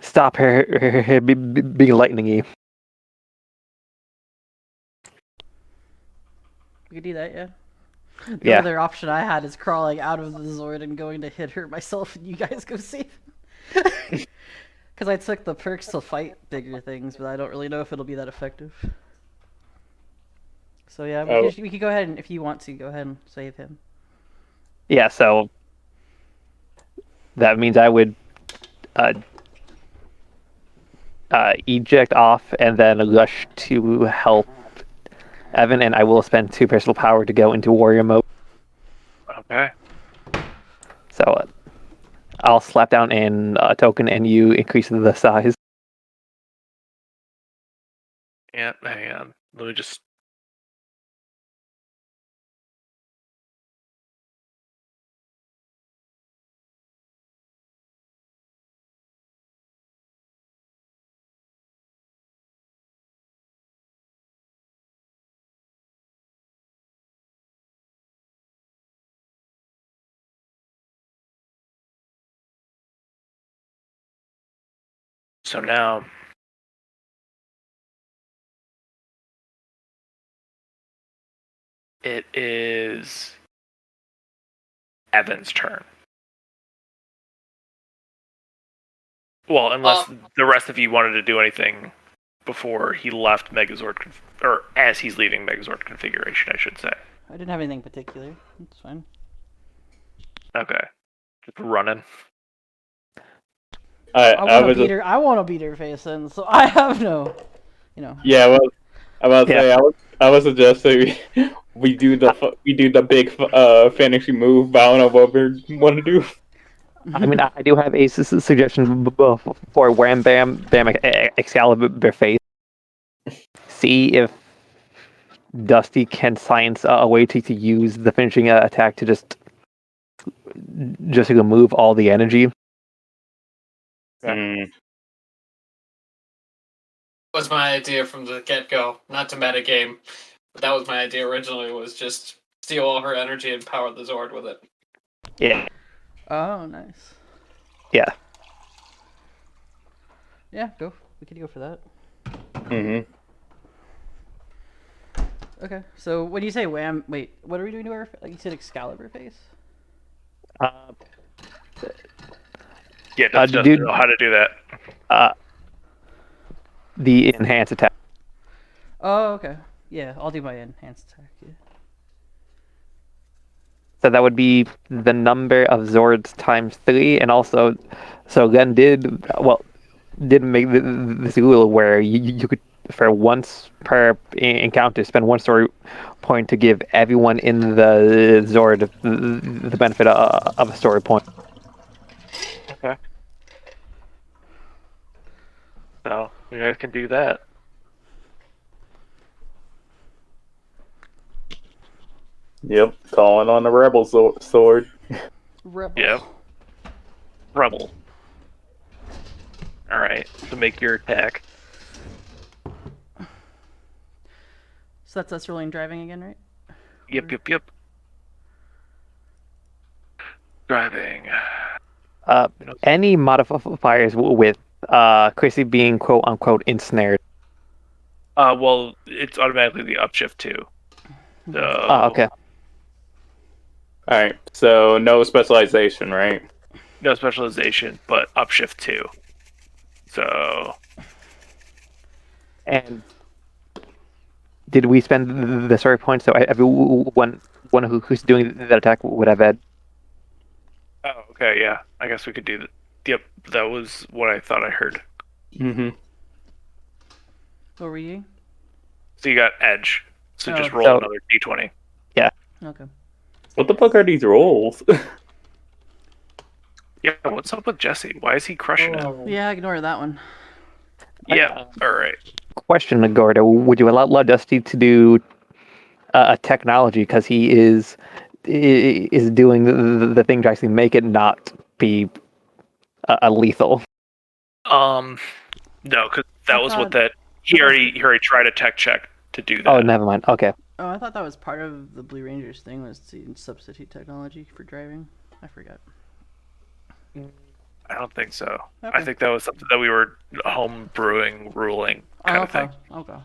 stop her being lightningy. We could do that, yeah. The Yeah. other option I had is crawling out of the Zord and going to hit her myself, and you guys go save. Because I took the perks to fight bigger things, but I don't really know if it'll be that effective. So yeah, we could go ahead and, if you want to, go ahead and save him. Yeah. So that means I would eject off and then rush to help Evan, and I will spend 2 personal power to go into warrior mode. Okay. So I'll slap down in a token, and you increase the size. Yeah, hang on. Let me just. So now. It is Evan's turn. Well, unless the rest of you wanted to do anything before he left Megazord, or as he's leaving Megazord configuration, I should say. I didn't have anything particular. That's fine. Okay. Just running. I want to beat her face in, so I have no, Yeah, well, I was suggesting we do the big finishing move. But I don't know what we want to do. I mean, I do have a suggestion for Wham Bam Bam Excalibur face. See if Dusty can science a way to use the finishing attack to just remove all the energy. Was my idea from the get-go, not to metagame, but that was my idea originally, was just steal all her energy and power the Zord with it. Yeah. Oh, nice. Yeah. Yeah, go. We could go for that. Mm-hmm. Okay, so when you say wham, wait, what are we doing to her? Like you said, Excalibur face? Yeah, doesn't know how to do that. The enhanced attack. Oh, okay. Yeah, I'll do my enhanced attack. Yeah. So that would be the number of Zords times 3, and also, so Glenn did make this rule where you could, for once per encounter, spend 1 story point to give everyone in the Zord the benefit of a story point. Okay. So you guys can do that. Yep, calling on the rebel sword. Rebel. Yep. Rebel. All right. So make your attack. So that's us rolling driving again, right? Yep. Driving. Any modifiers with Chrissy being quote unquote ensnared. Well, it's automatically the upshift too. So. Okay. Alright, so no specialization, right? No specialization, but upshift 2. So. And did we spend the story points so everyone who's doing that attack would have had? Oh, okay, yeah. I guess we could do that. Yep, that was what I thought I heard. Mm-hmm. What were you? So you got edge. So just okay. roll another d20. Yeah. Okay. What the fuck are these rolls? Yeah, what's up with Jesse? Why is he crushing it? Yeah, ignore that one. Yeah. All right. Question, Gordo. Would you allow Dusty to do a technology because he is doing the thing to actually make it not be a lethal? No, because that was what that he already tried a tech check to do that. Oh, never mind. Okay. Oh, I thought that was part of the Blue Rangers thing, was to substitute technology for driving. I forgot. I don't think so. Okay. I think that was something that we were home brewing, ruling kind of thing. Okay.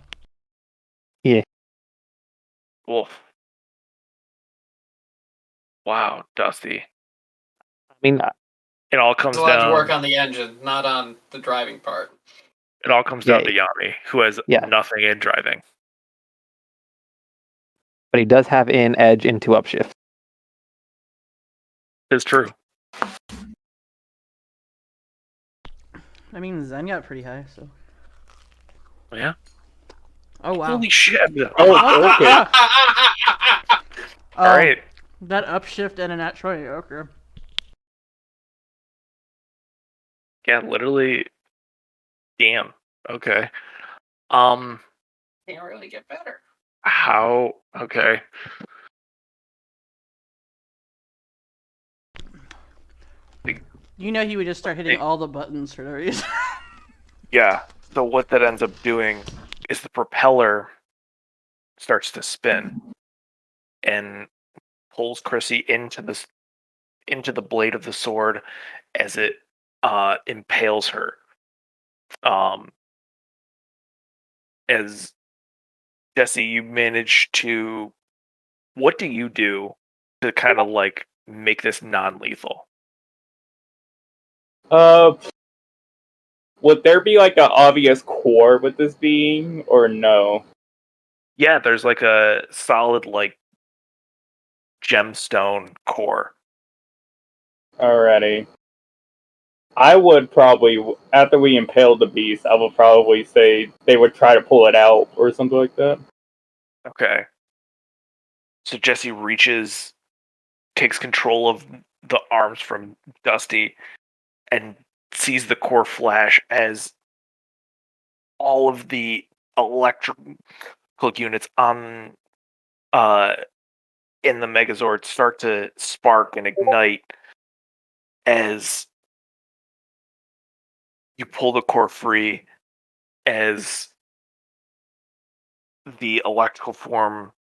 Yeah. Wolf. Wow, Dusty. I mean, It all comes He's allowed down. to work on the engine, not on the driving part. It all comes down to Yami, who has nothing in driving. but he does have an edge into upshift. It's true. I mean, Zen got pretty high, so. Yeah. Oh wow. Holy shit. Oh, okay. Oh, All right. That upshift and a nat 20. Okay. Yeah, literally. Damn. Okay. Can't really get better. How? Okay. You know he would just start hitting all the buttons for no reason. Yeah. So what that ends up doing is the propeller starts to spin and pulls Chrissy into the blade of the sword as it impales her. As Jesse, you manage to. What do you do to kind of like make this non-lethal? Would there be like an obvious core with this being, or no? Yeah, there's like a solid like gemstone core. Alrighty. I would probably, after we impaled the beast, I would probably say they would try to pull it out or something like that. Okay. So Jesse takes control of the arms from Dusty, and sees the core flash as all of the electrical units on in the Megazord start to spark and ignite as you pull the core free, as the electrical form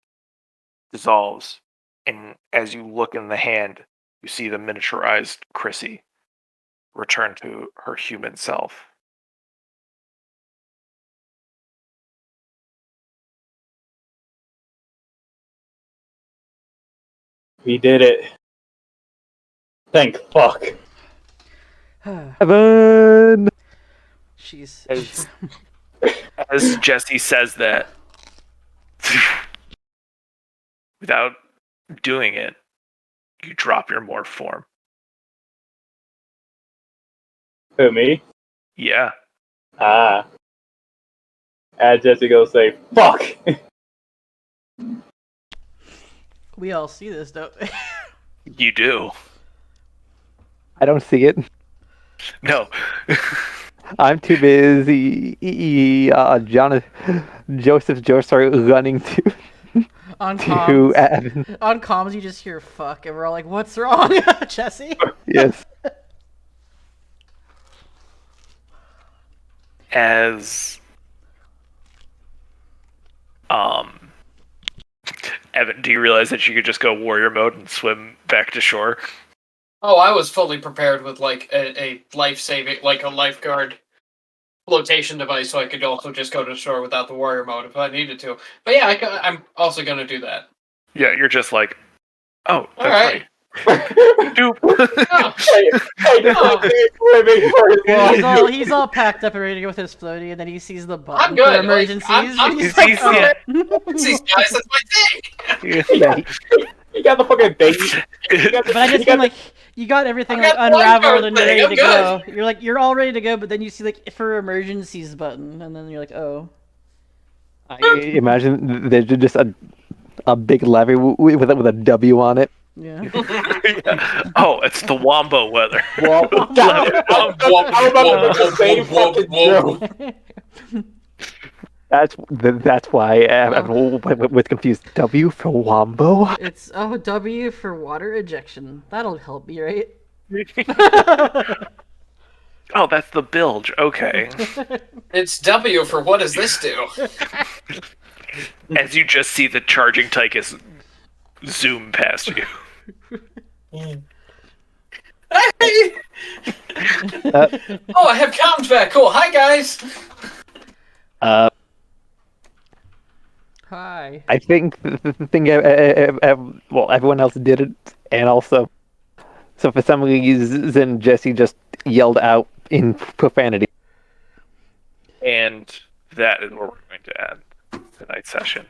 dissolves, and as you look in the hand, you see the miniaturized Chrissy return to her human self. We did it. Thank fuck. Evan! Jeez. As Jesse says that, without doing it, you drop your morph form. Who, me? Yeah. As Jesse goes say, fuck! We all see this, don't we? You do. I don't see it. No. I'm too busy. Joseph Joe started running to On to comms. Evan. On comms, you just hear "fuck," and we're all like, "What's wrong, Jesse?" Yes. As Evan, do you realize that you could just go warrior mode and swim back to shore? Oh, I was fully prepared with like a life-saving, like a lifeguard flotation device, so I could also just go to shore without the warrior mode if I needed to. But yeah, I'm also gonna do that. Yeah, you're just like, oh, that's All right. Doop. Oh. He's all packed up and ready to go with his floaty, and then he sees the button I'm good. for emergencies. I'm and he's he's- like, These guys, that's my thing. Yeah. You got the fucking thing. But I just mean like you got everything I like got the unraveled lifeguard and thing, ready I'm to go. You're all ready to go, but then you see like for emergencies button, and then you're like, oh. I imagine there's just a big lever with a W on it. Yeah. Oh, it's the Wombo weather. Well, I was about to make the same fucking joke. That's why everyone was confused. W for Wombo? It's W for water ejection. That'll help me, right? Oh, that's the bilge. Okay. It's W for what does this do? As you just see the charging Tychus zoom past you. Hey! Oh, I have comms back. Cool. Hi, guys. Hi. I think well, everyone else did it, and also, so for some reason, Jesse just yelled out in profanity. And that is where we're going to end tonight's session.